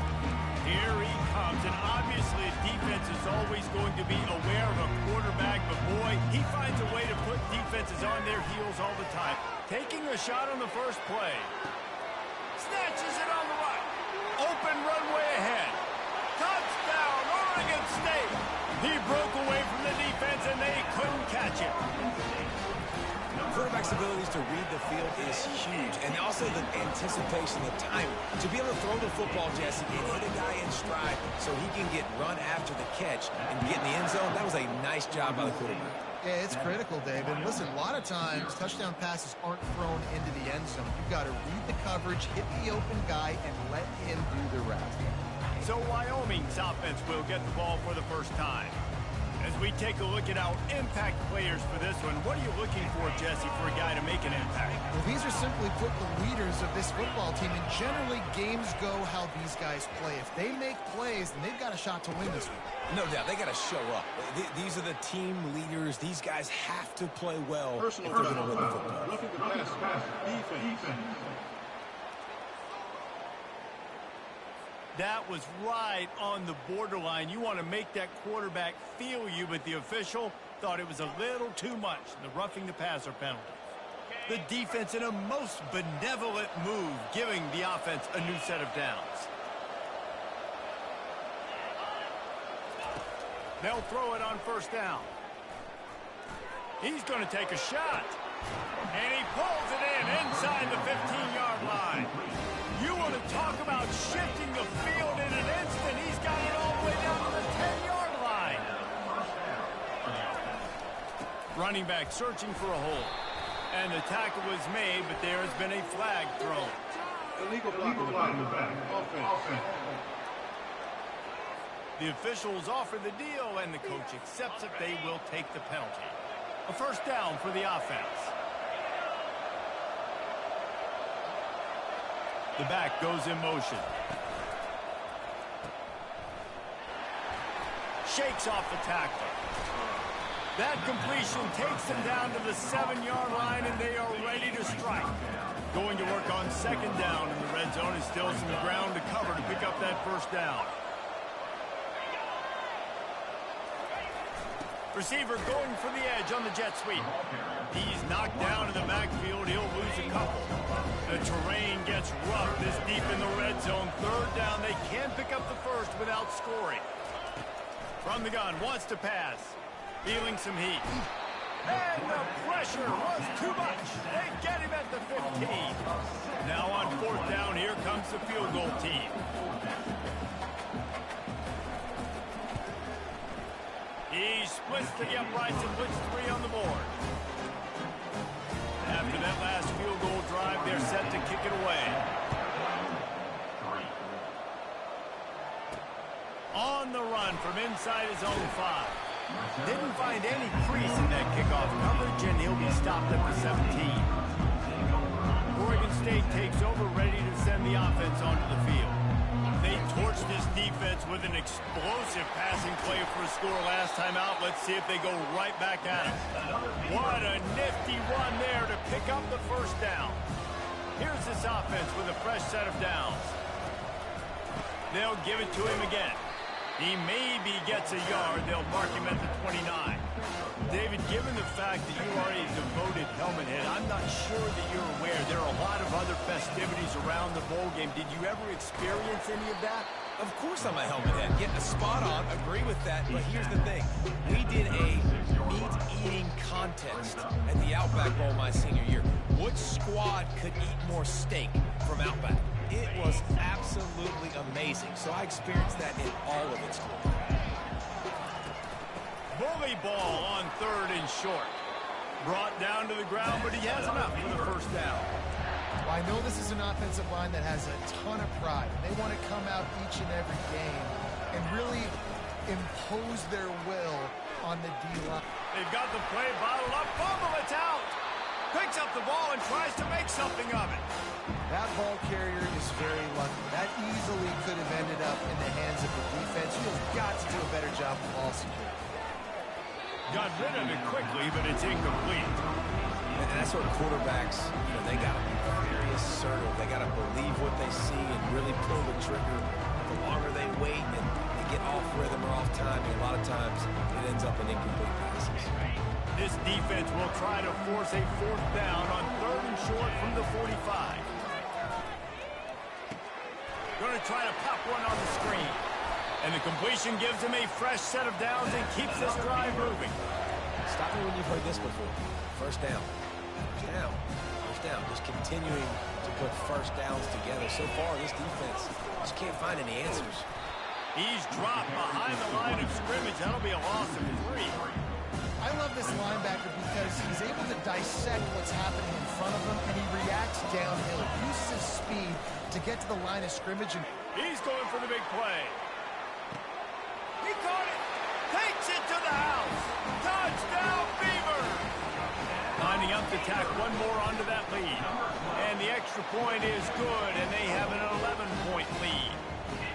Here he comes, and obviously defense is always going to be aware of a quarterback, but boy, he finds a way to put defenses on their heels all the time. Taking a shot on the first play. Snatches it on the right. Open runway ahead. Touchdown, Oregon State. He broke away from the defense, and they couldn't catch him. Quarterback's abilities to read the field is huge, and also the anticipation, the time. To be able to throw the football, Jesse, and hit a guy in stride so he can get run after the catch and get in the end zone, that was a nice job by the quarterback. Yeah, it's critical, David. Listen, a lot of times, touchdown passes aren't thrown into the end zone. You've got to read the coverage, hit the open guy, and let him do the rest. So Wyoming's offense will get the ball for the first time. As we take a look at our impact players for this one, what are you looking for, Jesse, for a guy to make an impact? Well, these are simply put the leaders of this football team, and generally games go how these guys play. If they make plays, then they've got a shot to win this one. No doubt, they got to show up. These are the team leaders. These guys have to play well if they're going to win the football. Roughing the pass. Defense. That was right on the borderline. You want to make that quarterback feel you, but the official thought it was a little too much, the roughing the passer penalty. The defense in a most benevolent move, giving the offense a new set of downs. They'll throw it on first down. He's going to take a shot. And he pulls it in inside the 15-yard line. You want to talk about shifting the field in an instant. He's got it all the way down to the 10-yard line. Running back searching for a hole. And the tackle was made, but there has been a flag thrown. Illegal block in the back. Offense. The officials offer the deal, and the coach accepts it. They will take the penalty. A first down for the offense. The back goes in motion. Shakes off the tackler. That completion takes them down to the 7-yard line, and they are ready to strike. Going to work on second down, and the red zone is still some ground to cover to pick up that first down. Receiver going for the edge on the jet sweep. He's knocked down in the backfield. He'll lose a couple. The terrain gets rough this deep in the red zone. Third down. They can pick up the first without scoring. From the gun, wants to pass. Feeling some heat. And the pressure was too much. They get him at the 15. Now on fourth down, here comes the field goal team. He splits to the uprights and puts 3 on the board. After that last field goal drive, they're set to kick it away. On the run from inside his own 5. Didn't find any crease in that kickoff coverage, and he'll be stopped at the 17. Oregon State takes over, ready to send the offense onto the field. They torched this defense with an explosive passing play for a score last time out. Let's see if they go right back at him. What a nifty run there to pick up the first down. Here's this offense with a fresh set of downs. They'll give it to him again. He maybe gets a yard. They'll mark him at the 29. David, given the fact that you are a devoted helmet head, I'm not sure that you're aware there are a lot of other festivities around the bowl game. Did you ever experience any of that? Of course I'm a helmet head. Getting a spot on, agree with that. But here's the thing. We did a meat-eating contest at the Outback Bowl my senior year. Which squad could eat more steak from Outback? It was absolutely amazing. So I experienced that in all of its glory. Bully ball on third and short. Brought down to the ground, but he has enough for the first down. Well, I know this is an offensive line that has a ton of pride. They want to come out each and every game and really impose their will on the D-line. They've got the play bottled up. Fumble, it's out. Picks up the ball and tries to make something of it. That ball carrier is very lucky. That easily could have ended up in the hands of the defense. You've got to do a better job of ball security. Got rid of it quickly, but it's incomplete. And that's what quarterbacks, they got to be very assertive. They got to believe what they see and really pull the trigger. The longer they wait and they get off rhythm or off timing, a lot of times it ends up in incomplete passes. This defense will try to force a 4th down on 3rd and short from the 45. Going to try to pop one on the screen. And the completion gives him a fresh set of downs and keeps this drive moving. Stop me when you've heard this before. First down. First down. First down. Just continuing to put first downs together. So far, this defense just can't find any answers. He's dropped behind the line of scrimmage. That'll be a loss of 3. I love this linebacker because he's able to dissect what's happening in front of him, and he reacts downhill. He uses his speed to get to the line of scrimmage. And he's going for the big play. He caught it. Takes it to the house. Touchdown, Beaver. Lining up to tack one more onto that lead. And the extra point is good, and they have an 11-point lead.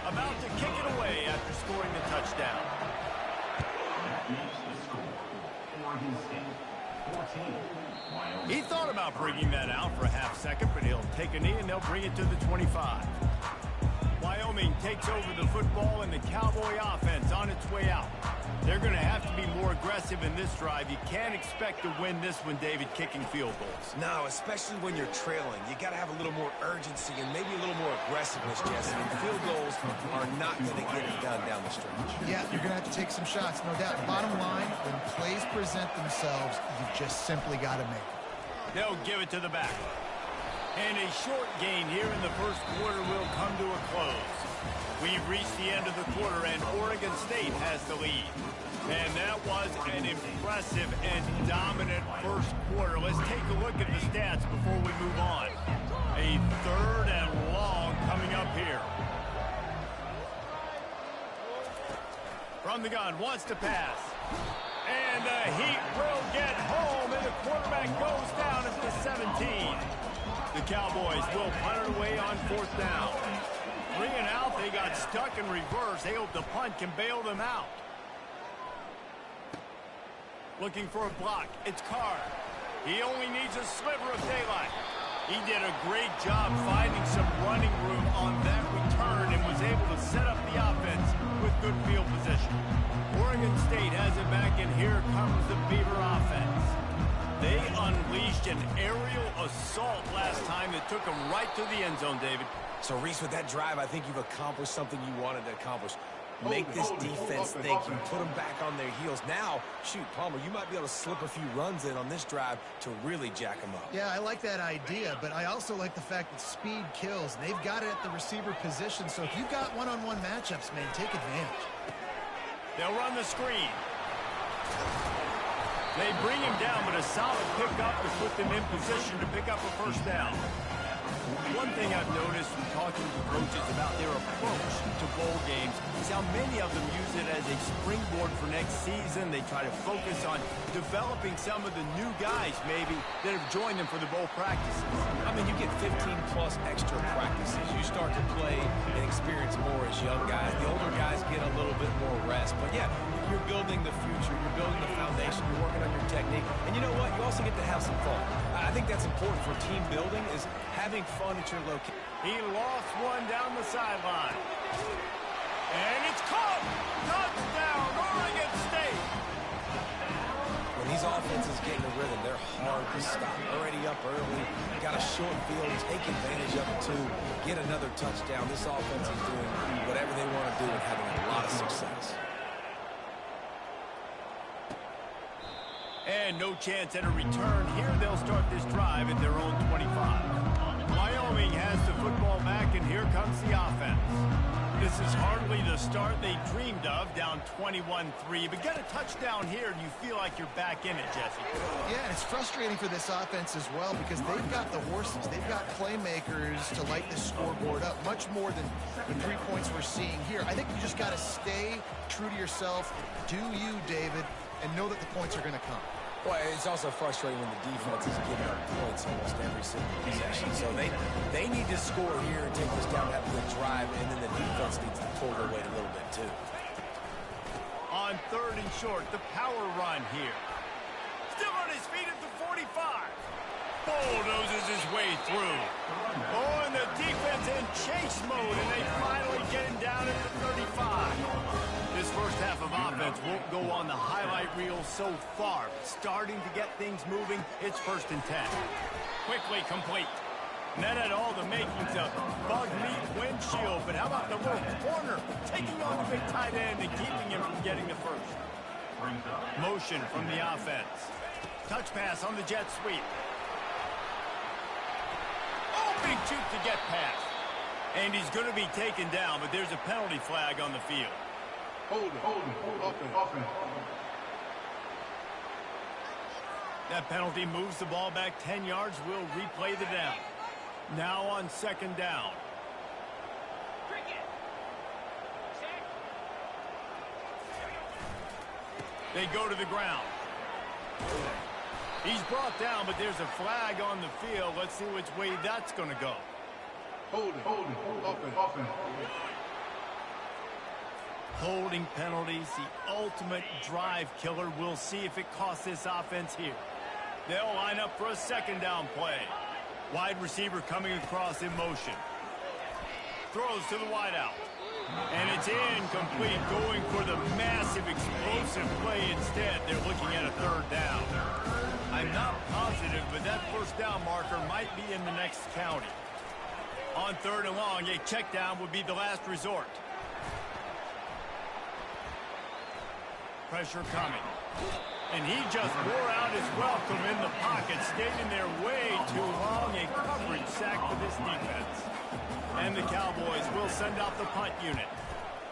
About to kick it away after scoring the touchdown. He thought about bringing that out for a half second, but he'll take a knee and they'll bring it to the 25. Wyoming takes over the football and the Cowboy offense on its way out. They're going to have to be more aggressive in this drive. You can't expect to win this one, David, kicking field goals. No, especially when you're trailing. You got to have a little more urgency and maybe a little more aggressiveness, Jesse. And field goals are not going to get it done down the stretch. Yeah, you're going to have to take some shots, no doubt. Bottom line, when plays present themselves, you've just simply got to make it. They'll give it to the back. And a short gain here in the first quarter will come to a close. We've reached the end of the quarter, and Oregon State has the lead. And that was an impressive and dominant first quarter. Let's take a look at the stats before we move on. A 3rd and long coming up here. From the gun, wants to pass. And the Heat will get home, and the quarterback goes down at the 17. The Cowboys will punt it away on 4th down. 3 and out, they got stuck in reverse. They hope the punt can bail them out. Looking for a block. It's Carr. He only needs a sliver of daylight. He did a great job finding some running room on that return and was able to set up the offense with good field position. Oregon State has it back, and here comes the Beaver offense. They unleashed an aerial assault last time that took them right to the end zone, David. So, Reese, with that drive, I think you've accomplished something you wanted to accomplish. Make this defense think. You put them back on their heels. Now, shoot, Palmer, you might be able to slip a few runs in on this drive to really jack them up. Yeah, I like that idea, but I also like the fact that speed kills. And they've got it at the receiver position, so if you've got one-on-one matchups, man, take advantage. They'll run the screen. They bring him down, but a solid pickup to put them in position to pick up a first down. One thing I've noticed from talking to coaches about their approach to bowl games is how many of them use it as a springboard for next season. They try to focus on developing some of the new guys, maybe, that have joined them for the bowl practices. I mean, you get 15-plus extra practices. You start to play and experience more as young guys. The older guys get a little bit more rest. But, yeah, you're building the future. You're building the foundation. You're working on your technique. And you know what? You also get to have some fun. I think that's important for team building is having fun at your location. He lost one down the sideline. And it's caught! Touchdown, Oregon State! When these offenses get in the rhythm, they're hard to stop. Already up early, got a short field, take advantage of it too, get another touchdown. This offense is doing whatever they want to do and having a lot of success. And no chance at a return. Here they'll start this drive at their own 25. Wyoming has the football back, and here comes the offense. This is hardly the start they dreamed of, down 21-3. But get a touchdown here, and you feel like you're back in it, Jesse. Yeah, and it's frustrating for this offense as well because they've got the horses. They've got playmakers to light this scoreboard up, much more than the 3 points we're seeing here. I think you just got to stay true to yourself, do you, David, and know that the points are going to come. Well, it's also frustrating when the defense is giving up points almost every single possession. So they need to score here and take this down, have a good drive, and then the defense needs to pull their weight a little bit too. On 3rd and short, the power run here. Still on his feet at the 45. Bulldozes his way through. Oh, and the defense in chase mode, and they finally get him down at the 35. This first half of offense won't go on the highlight reel so far. Starting to get things moving, it's 1st and 10. Quickly complete. And that had all the makings of bug meat windshield, but how about the little corner taking on the big tight end and keeping him from getting the first? Motion from the offense. Touch pass on the jet sweep. Oh, big juke to get past. And he's going to be taken down, but there's a penalty flag on the field. Hold it. Offense. That penalty moves the ball back 10 yards. We'll replay the down. Now on 2nd down. They go to the ground. He's brought down, but there's a flag on the field. Let's see which way that's going to go. Hold it. Offense. Holding penalties, the ultimate drive killer. We'll see if it costs this offense here. They'll line up for a 2nd down play. Wide receiver coming across in motion. Throws to the wideout. And it's incomplete, going for the massive explosive play instead. They're looking at a 3rd down. I'm not positive, but that 1st down marker might be in the next county. On 3rd and long, a check down would be the last resort. Pressure coming. And he just wore out his welcome in the pocket, stayed in there way too long. A coverage sack for this defense. And the Cowboys will send out the punt unit.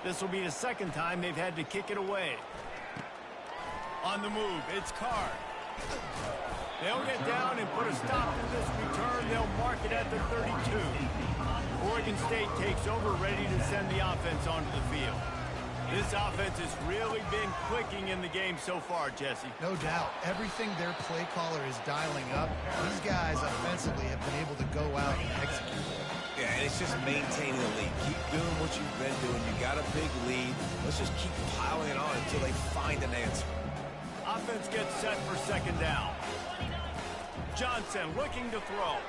This will be the 2nd time they've had to kick it away. On the move, it's Card. They'll get down and put a stop to this return. They'll mark it at the 32. Oregon State takes over, ready to send the offense onto the field. This offense has really been clicking in the game so far, Jesse. No doubt. Everything their play caller is dialing up, these guys offensively have been able to go out and execute. Yeah, and it's just maintaining the lead. Keep doing what you've been doing. You got a big lead. Let's just keep piling it on until they find an answer. Offense gets set for 2nd down. Johnson looking to throw.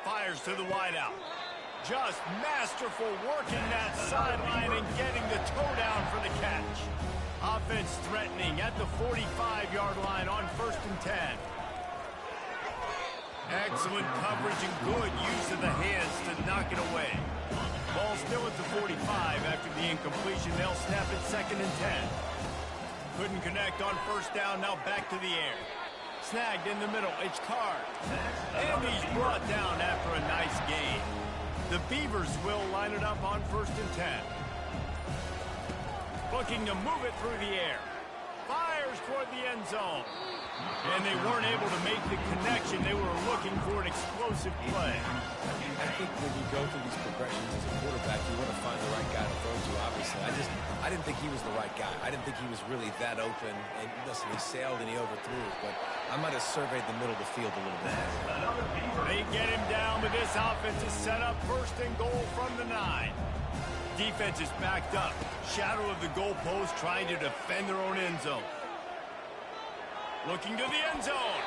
Fires to the wideout. Just masterful working that sideline and getting the toe down for the catch. Offense threatening at the 45-yard line on 1st and 10. Excellent coverage and good use of the hands to knock it away. Ball still at the 45 after the incompletion. They'll snap it 2nd and 10. Couldn't connect on 1st down. Now back to the air. Snagged in the middle. It's Card. And he's brought down after a nice gain. The Beavers will line it up on 1st and 10. Looking to move it through the air. Fires toward the end zone. And they weren't able to make the connection. They were looking for an explosive play. I think when you go through these progressions as a quarterback, you want to find the right guy to throw to, obviously. I didn't think he was the right guy. I didn't think he was really that open. And listen, he sailed and he overthrew it, but I might have surveyed the middle of the field a little bit. They get him down, but this offense is set up 1st and goal from the 9. Defense is backed up. Shadow of the goalpost, trying to defend their own end zone. Looking to the end zone.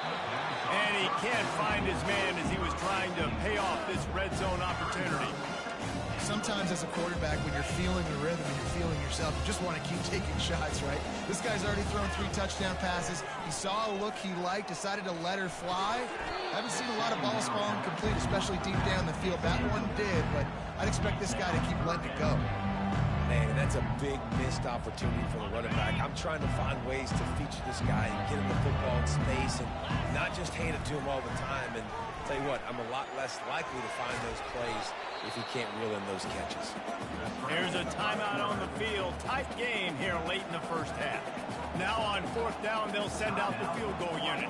And he can't find his man as he was trying to pay off this red zone opportunity. Sometimes as a quarterback, when you're feeling the rhythm and you're feeling yourself, you just want to keep taking shots, right? This guy's already thrown 3 touchdown passes. He saw a look he liked, decided to let her fly. I haven't seen a lot of balls falling complete, especially deep down the field. That one did, but I'd expect this guy to keep letting it go. Man, that's a big missed opportunity for the running back. I'm trying to find ways to feature this guy and get him the football in space and not just hand it to him all the time. And tell you what, I'm a lot less likely to find those plays if he can't reel in those catches. Here's a timeout on the field. Tight game here late in the first half. Now on fourth down, they'll send out the field goal unit.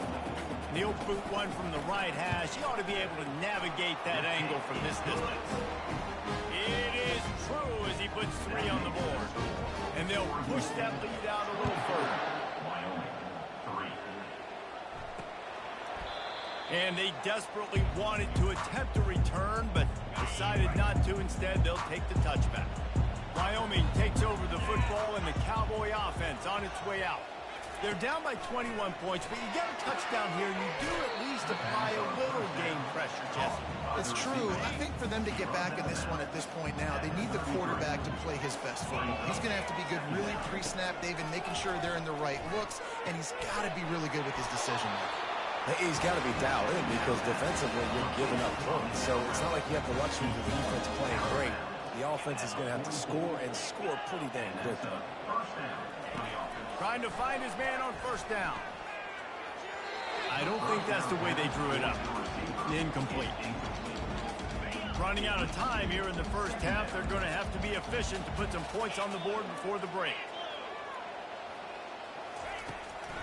He'll boot one from the right hash. He ought to be able to navigate that angle from this distance. It is true as he puts 3 on the board. And they'll push that lead out a little further. And they desperately wanted to attempt a return, but decided not to. Instead, they'll take the touchback. Wyoming takes over the football, and the Cowboy offense on its way out. They're down by 21 points, but you get a touchdown here, and you do at least apply a little game pressure, Jesse. It's true. I think for them to get back in this one at this point now, they need the quarterback to play his best football. He's going to have to be good really pre-snap, David, making sure they're in the right looks, and he's got to be really good with his decision-making. He's got to be dialed in because defensively you're giving up points. So it's not like you have the luxury of the defense playing great. The offense is going to have to score and score pretty dang quickly. Trying to find his man on first down. I don't think that's the way they drew it up. Incomplete. Running out of time here in the first half. They're going to have to be efficient to put some points on the board before the break.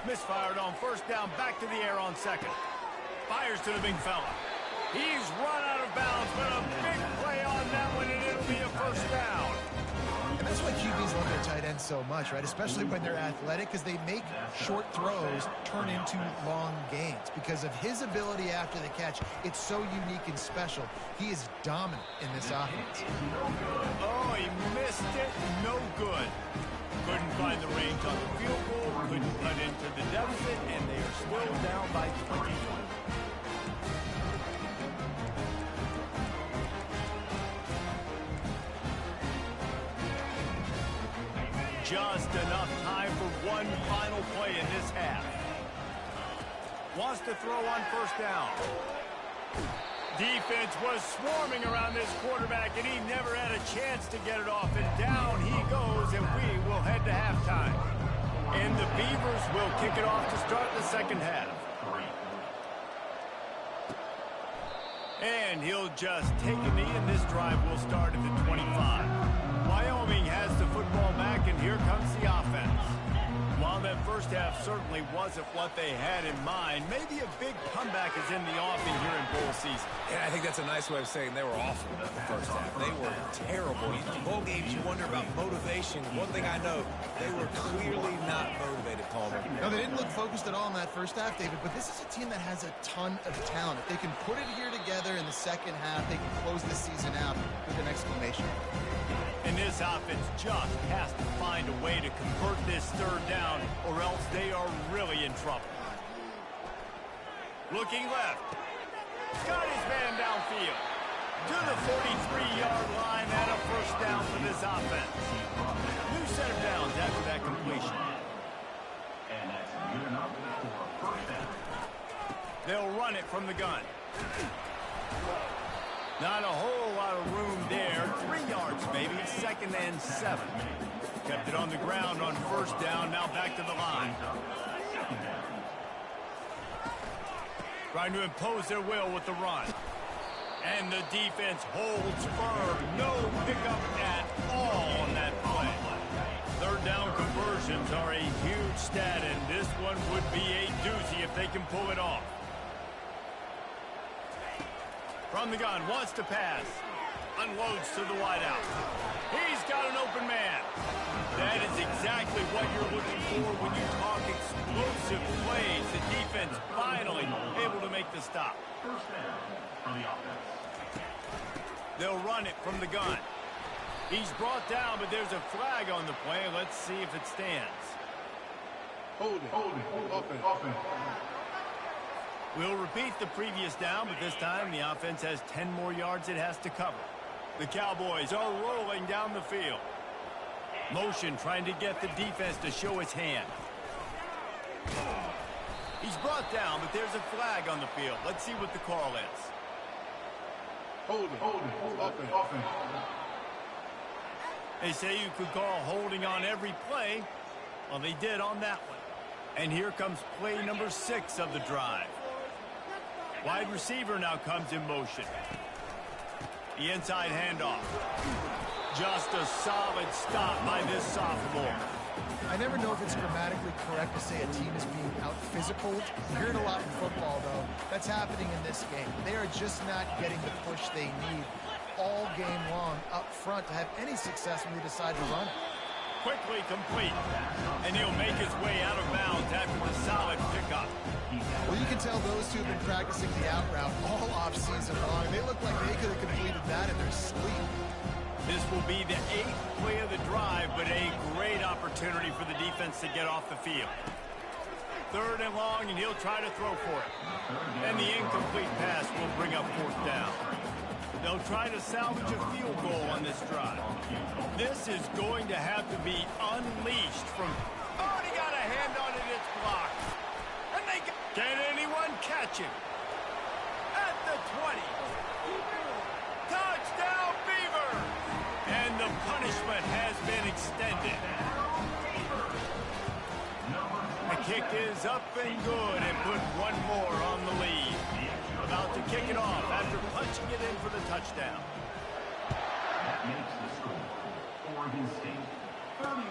Misfired on first down, back to the air on second. Fires to the big fella. He's run out of bounds, but a big play on that one, and it'll be a first down. And that's why QBs love their tight ends so much, right? Especially when they're athletic, because they make short throws turn into long gains. Because of his ability after the catch, it's so unique and special. He is dominant in this offense. Oh, he missed it. No good. Couldn't find the range on the field goal, couldn't cut into the deficit, and they are still down by 20. Just enough time for one final play in this half. Wants to throw on first down. Defense was swarming around this quarterback, and he never had a chance to get it off. And down he goes, and we will head to halftime. And the Beavers will kick it off to start the second half. And he'll just take a knee, and this drive will start at the 25. Wyoming has the football back, and here comes the offense. While that first half certainly wasn't what they had in mind, maybe a big comeback is in the offing here in bowl season. Yeah, I think that's a nice way of saying they were awful in the first half. They were terrible. Bowl games, you wonder about motivation. One thing I know, they were clearly not motivated, Palmer. No, they didn't look focused at all in that first half, David, but this is a team that has a ton of talent. If they can put it here together in the second half, they can close the season out with an exclamation. And this offense just has to find a way to convert this third down, or else they are really in trouble. Looking left. Got his man downfield. To the 43-yard line, and a first down for this offense. New set of downs after that completion. And that's good enough for a first down. They'll run it from the gun. Not a whole lot of room there. 3 yards, maybe. 2nd and 7. Kept it on the ground on first down. Now back to the line. Trying to impose their will with the run. And the defense holds firm. No pickup at all on that play. Third down conversions are a huge stat, and this one would be a doozy if they can pull it off. From the gun, wants to pass. Unloads to the wideout. He's got an open man. That is exactly what you're looking for when you talk explosive plays. The defense finally able to make the stop. First down for the offense. They'll run it from the gun. He's brought down, but there's a flag on the play. Let's see if it stands. Hold it. Offense. We'll repeat the previous down, but this time the offense has 10 more yards it has to cover. The Cowboys are rolling down the field. Motion trying to get the defense to show its hand. He's brought down, but there's a flag on the field. Let's see what the call is. Hold it. Offense. They say you could call holding on every play. Well, they did on that one. And here comes play number 6 of the drive. Wide receiver now comes in motion. The inside handoff. Just a solid stop by this sophomore. I never know if it's grammatically correct to say a team is being out-physical. You hear it a lot in football, though. That's happening in this game. They are just not getting the push they need all game long up front to have any success when they decide to run it. Quickly complete. And he'll make his way out of bounds after the solid pickup. Well, you can tell those two have been practicing the out route all off-season long. They look like they could have completed that in their sleep. This will be the 8th play of the drive, but a great opportunity for the defense to get off the field. 3rd and long, and he'll try to throw for it. And the incomplete pass will bring up 4th down. They'll try to salvage a field goal on this drive. This is going to have to be unleashed from... Oh, he got a hand on it, it's blocked. And they got... Can anyone catch him? At the 20. Touchdown, Beaver! And the punishment has been extended. The kick is up and good and put one more on the lead. About to kick it off after punching it in for the touchdown. That makes the score. Oregon State, 31.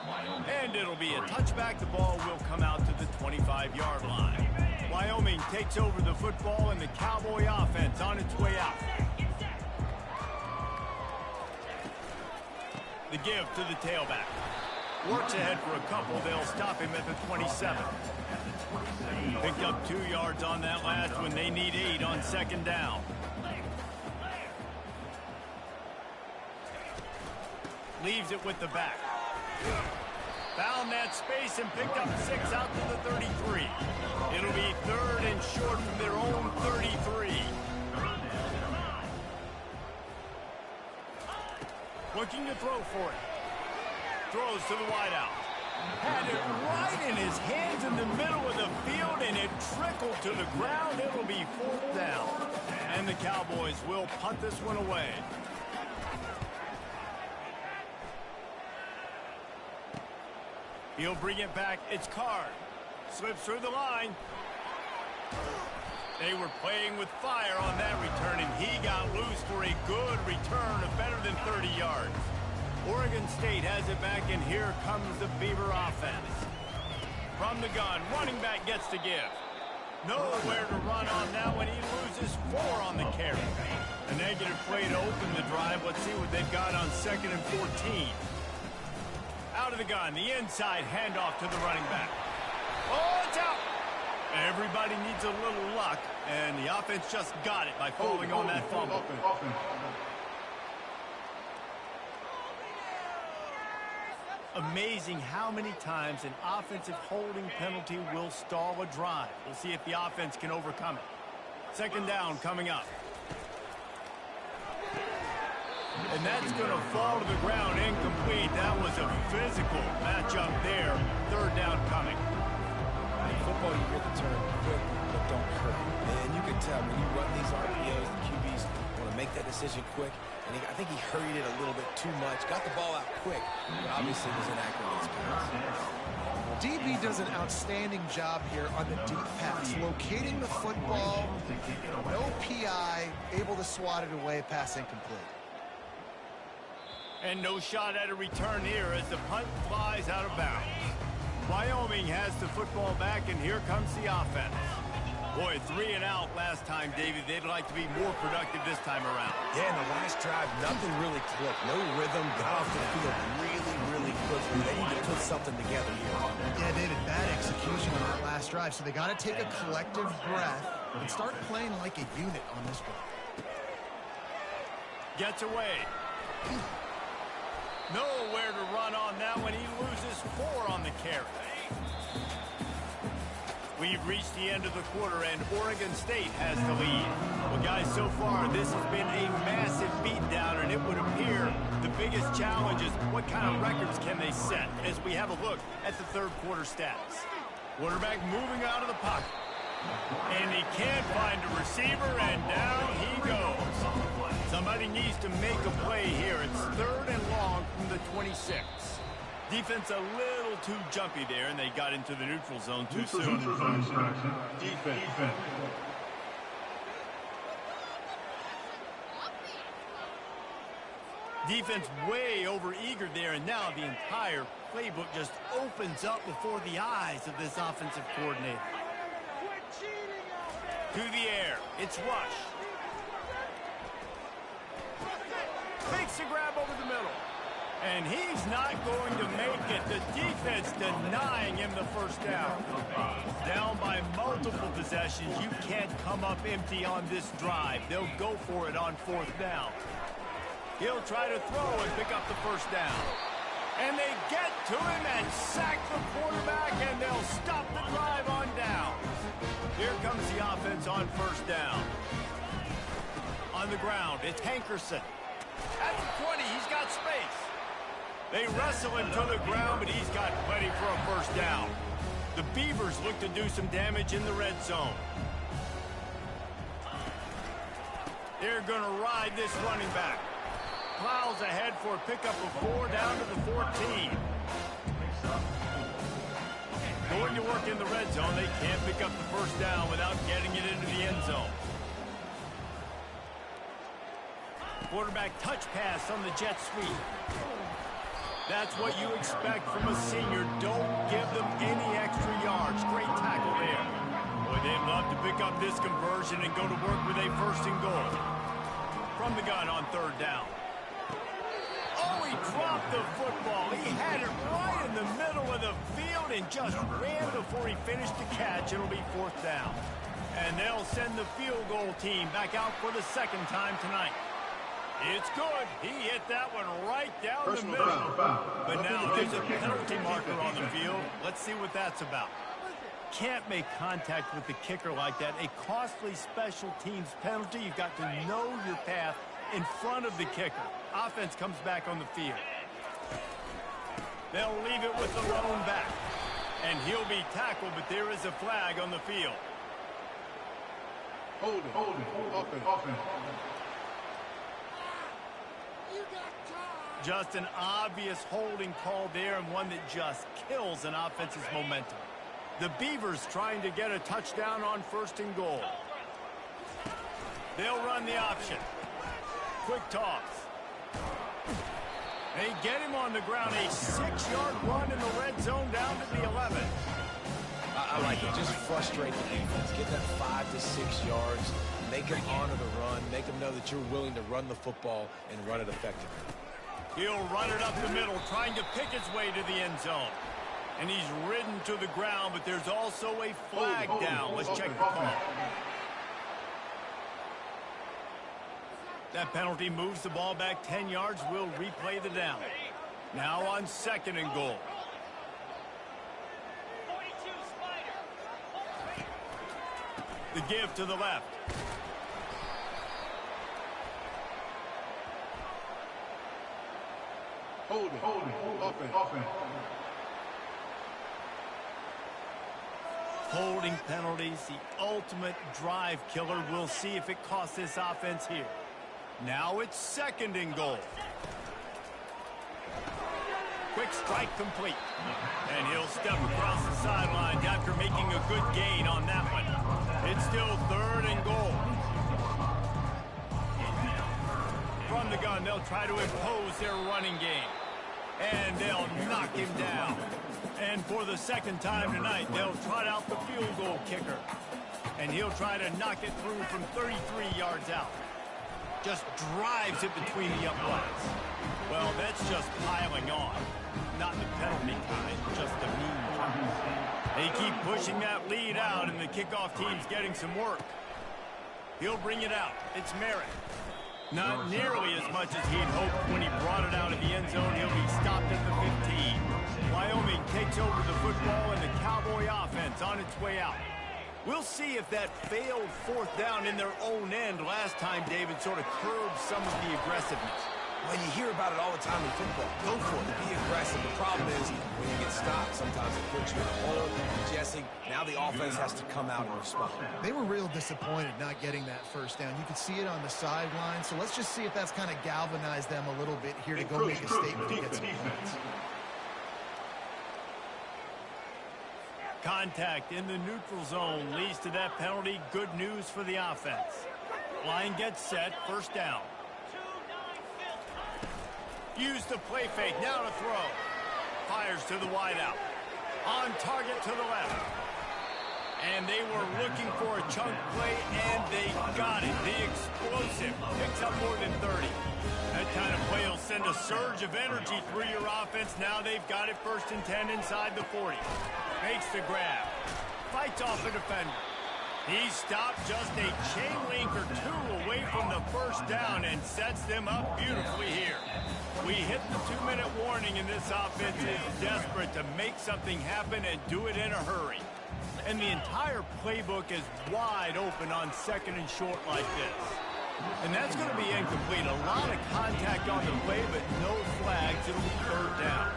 Wyoming. And it'll be a touchback. The ball will come out to the 25-yard line. Wyoming takes over the football and the Cowboy offense on its way out. The give to the tailback. Works ahead for a couple. They'll stop him at the 27. Picked up 2 yards on that last one. They need 8 on 2nd down. Leaves it with the back. Found that space and picked up 6 out to the 33. It'll be 3rd and short from their own 33. Looking to throw for it. Throws to the wideout. Had it right in his hands in the middle of the field, and it trickled to the ground. It'll be 4th down. And the Cowboys will punt this one away. He'll bring it back. It's Card. Slips through the line. They were playing with fire on that return, and he got loose for a good return of better than 30 yards. Oregon State has it back, and here comes the Beaver offense. From the gun, running back gets to give. Nowhere to run on now when he loses 4 on the carry. A negative play to open the drive. Let's see what they've got on 2nd and 14. Out of the gun, the inside handoff to the running back. Oh, it's out! Everybody needs a little luck, and the offense just got it by falling on that fumble. Amazing how many times an offensive holding penalty will stall a drive. We'll see if the offense can overcome it. 2nd down coming up. And that's going to fall to the ground incomplete. That was a physical matchup there. 3rd down coming. In football, you hear the term quick, but don't hurry. And you can tell when you run these RPOs, the QBs want to make that decision quick. And I think he hurried it a little bit too much. Got the ball out quick, but obviously was inaccurate in his pass. DB does an outstanding job here on the deep pass. Locating the football, no PI, able to swat it away, pass incomplete. And no shot at a return here as the punt flies out of bounds. Wyoming has the football back, and here comes the offense. Boy, 3 and out last time, David. They'd like to be more productive this time around. Yeah, in the last drive, nothing really clicked. No rhythm, got off the field really quickly. They need to put something together here. Yeah, David, bad execution on that last drive, so they got to take a collective breath and start playing like a unit on this one. Gets away. Nowhere to run on that when he loses 4 on the carry. We've reached the end of the quarter, and Oregon State has the lead. Well, guys, so far, this has been a massive beatdown, and it would appear the biggest challenge is what kind of records can they set as we have a look at the 3rd quarter stats. Quarterback moving out of the pocket. And he can't find a receiver, and down he goes. Somebody needs to make a play here. It's 3rd and long from the 26. Defense a little too jumpy there, and they got into the neutral zone too soon. Defense. Defense way over-eager there, and now the entire playbook just opens up before the eyes of this offensive coordinator. To the air, it's Rush. Takes a grab over the middle. And he's not going to make it. The defense denying him the first down. Down by multiple possessions. You can't come up empty on this drive. They'll go for it on fourth down. He'll try to throw and pick up the first down. And they get to him and sack the quarterback, and they'll stop the drive on down. Here comes the offense on first down. On the ground, it's Hankerson. At the 20, he's got space. They wrestle him to the ground, but he's got plenty for a first down. The Beavers look to do some damage in the red zone. They're going to ride this running back. Plows ahead for a pickup of 4 down to the 14. Going to work in the red zone. They can't pick up the first down without getting it into the end zone. Quarterback touch pass on the jet sweep. That's what you expect from a senior. Don't give them any extra yards. Great tackle there. Boy, they'd love to pick up this conversion and go to work with a first and goal. From the gun on third down. Oh, he dropped the football. He had it right in the middle of the field and just ran before he finished the catch. It'll be fourth down. And they'll send the field goal team back out for the second time tonight. It's good. He hit that one right down the middle. But now there's a penalty marker on the field. Let's see what that's about. Can't make contact with the kicker like that. A costly special teams penalty. You've got to know your path in front of the kicker. Offense comes back on the field. They'll leave it with the lone back. And he'll be tackled, but there is a flag on the field. Hold it. Offense. Just an obvious holding call there, and one that just kills an offense's momentum. The Beavers trying to get a touchdown on first and goal. They'll run the option. Quick toss. They get him on the ground. A 6-yard run in the red zone down to the 11. I like it. Just frustrate the defense. Get that 5 to 6 yards. Make them honor the run. Make them know that you're willing to run the football and run it effectively. He'll run it up the middle, trying to pick his way to the end zone. And he's ridden to the ground, but there's also a flag down. Let's check the call. That penalty moves the ball back 10 yards. We'll replay the down. Now on second and goal. The give to the left. Hold it. Offense. Holding penalties, the ultimate drive killer. We'll see if it costs this offense here. Now it's second and goal. Quick strike complete. And he'll step across the sidelines after making a good gain on that one. It's still third and goal. From the gun, they'll try to impose their running game. And they'll knock him down. And for the second time tonight, they'll trot out the field goal kicker. And he'll try to knock it through from 33 yards out. Just drives it between the uprights. Well, that's just piling on. Not the penalty kind, just the mean kind. They keep pushing that lead out, and the kickoff team's getting some work. He'll bring it out. It's Merritt. Not nearly as much as he'd hoped when he brought it out of the end zone. He'll be stopped at the 15. Wyoming takes over the football, and the Cowboy offense on its way out. We'll see if that failed fourth down in their own end last time, David, sort of curbed some of the aggressiveness. Well, you hear about it all the time in football. Go for it. Be aggressive. The problem is when you get stopped, sometimes it puts you in a hole. Jesse, now the offense has to come out and respond. They were real disappointed not getting that first down. You could see it on the sideline. So let's just see if that's kind of galvanized them a little bit here to go make a statement and get some points. Contact in the neutral zone leads to that penalty. Good news for the offense. Line gets set. First down. Use the play fake. Now to throw. Fires to the wideout. On target to the left. And they were looking for a chunk play, and they got it. The explosive picks up more than 30. That kind of play will send a surge of energy through your offense. Now they've got it 1st and 10 inside the 40. Makes the grab. Fights off a defender. He stopped just a chain link or two away from the first down and sets them up beautifully here. We hit the 2-minute warning, and this offense is desperate to make something happen and do it in a hurry. And the entire playbook is wide open on 2nd and short like this. And that's going to be incomplete. A lot of contact on the play, but no flags. It'll be 3rd down.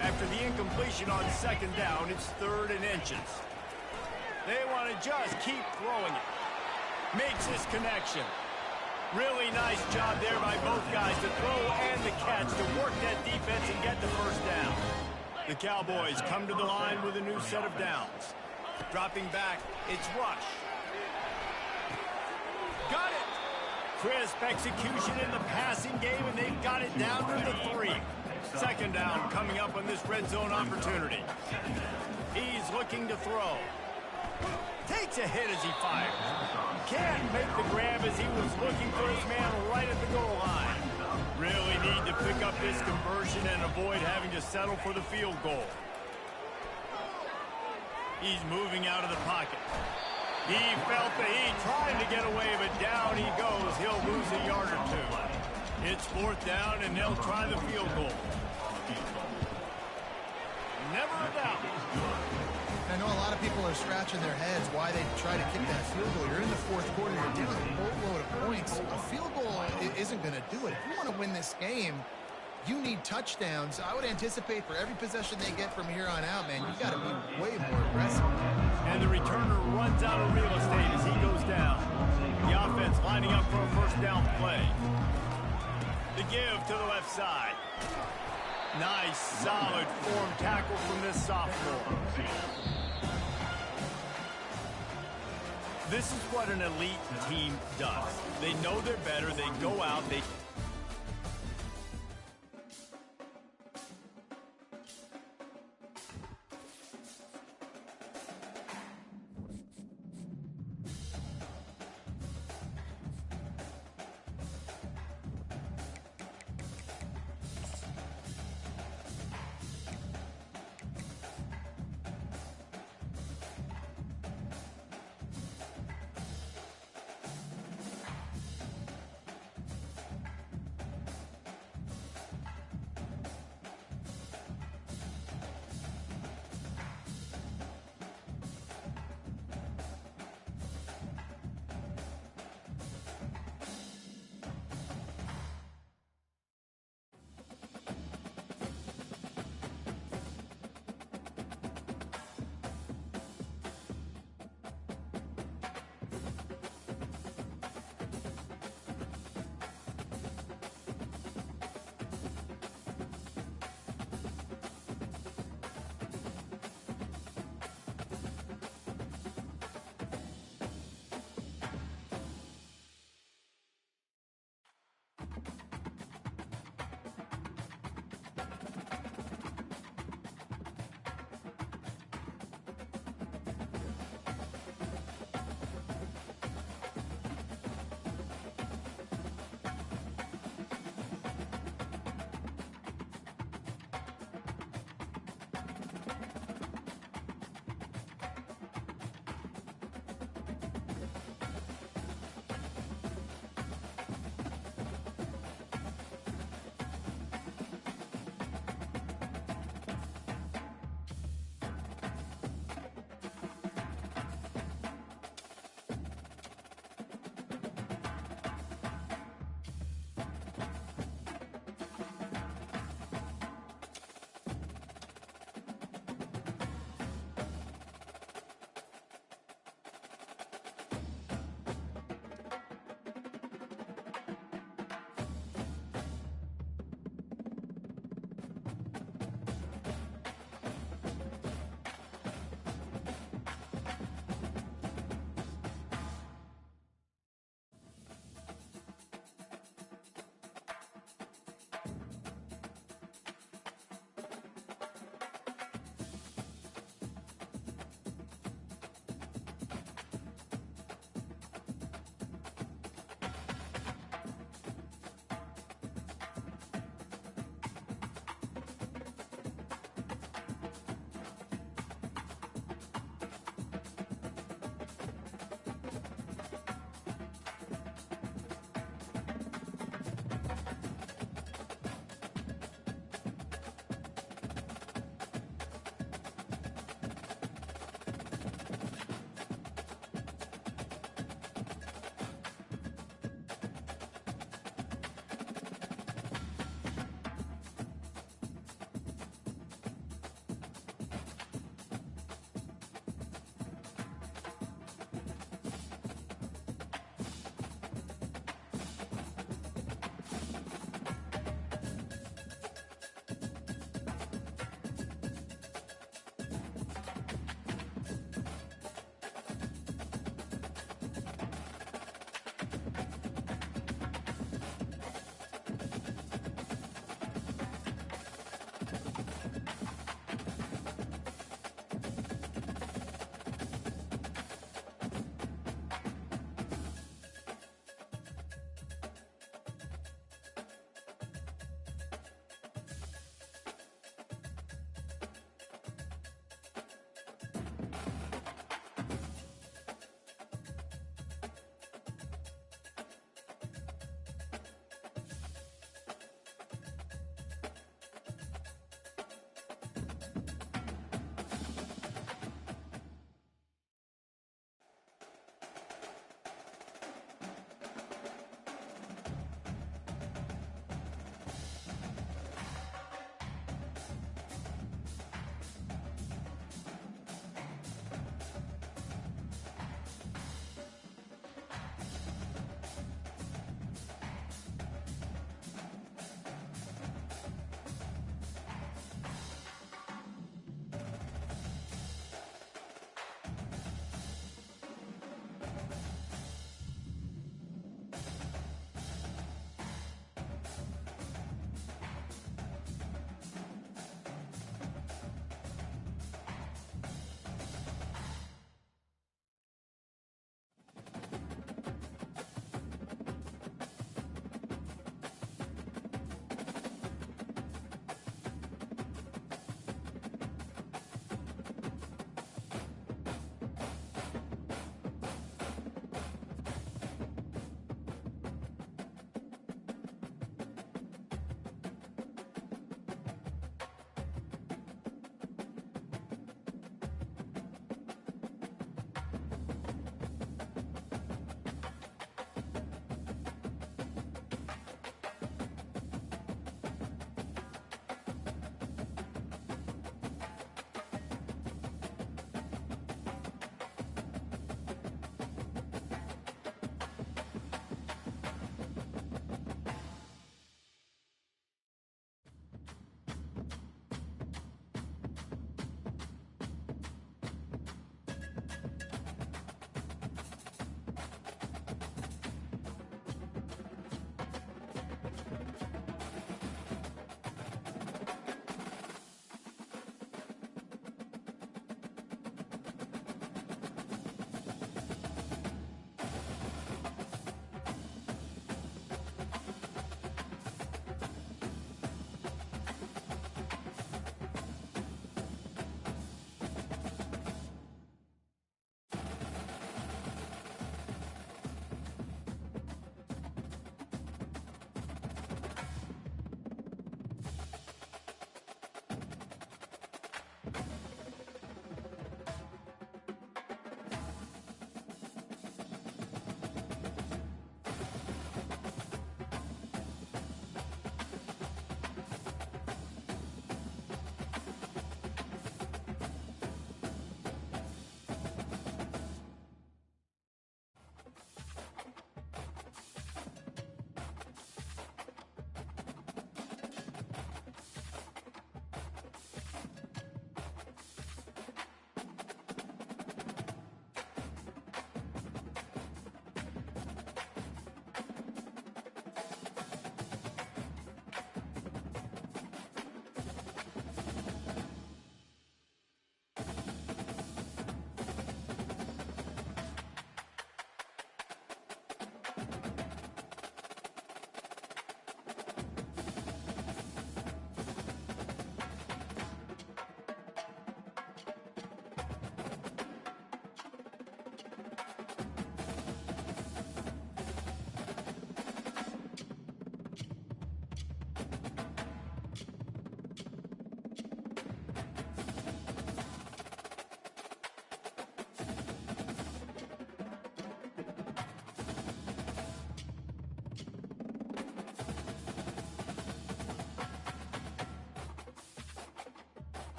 After the incompletion on 2nd down, it's 3rd and inches. They want to just keep throwing it. Makes this connection. Really nice job there by both guys to throw and the catch to work that defense and get the 1st down. The Cowboys come to the line with a new set of downs. Dropping back, it's Rush. Got it! Crisp execution in the passing game, and they've got it down to the 3. 2nd down coming up on this red zone opportunity. He's looking to throw. Takes a hit as he fires. Can't make the grab as he was looking for his man right at the goal line. Really need to pick up this conversion and avoid having to settle for the field goal. He's moving out of the pocket. He felt the heat trying to get away, but down he goes. He'll lose a yard or 2. It's 4th down, and they'll try the field goal. Never a doubt. I know a lot of people are scratching their heads why they try to kick that field goal. You're in the 4th quarter. You're down a boatload of points. A field goal isn't going to do it. If you want to win this game, you need touchdowns. I would anticipate for every possession they get from here on out, man, you've got to be way more aggressive. And the returner runs out of real estate as he goes down. The offense lining up for a 1st down play. The give to the left side. Nice, solid form tackle from this sophomore. This is what an elite team does. They know they're better. They go out. They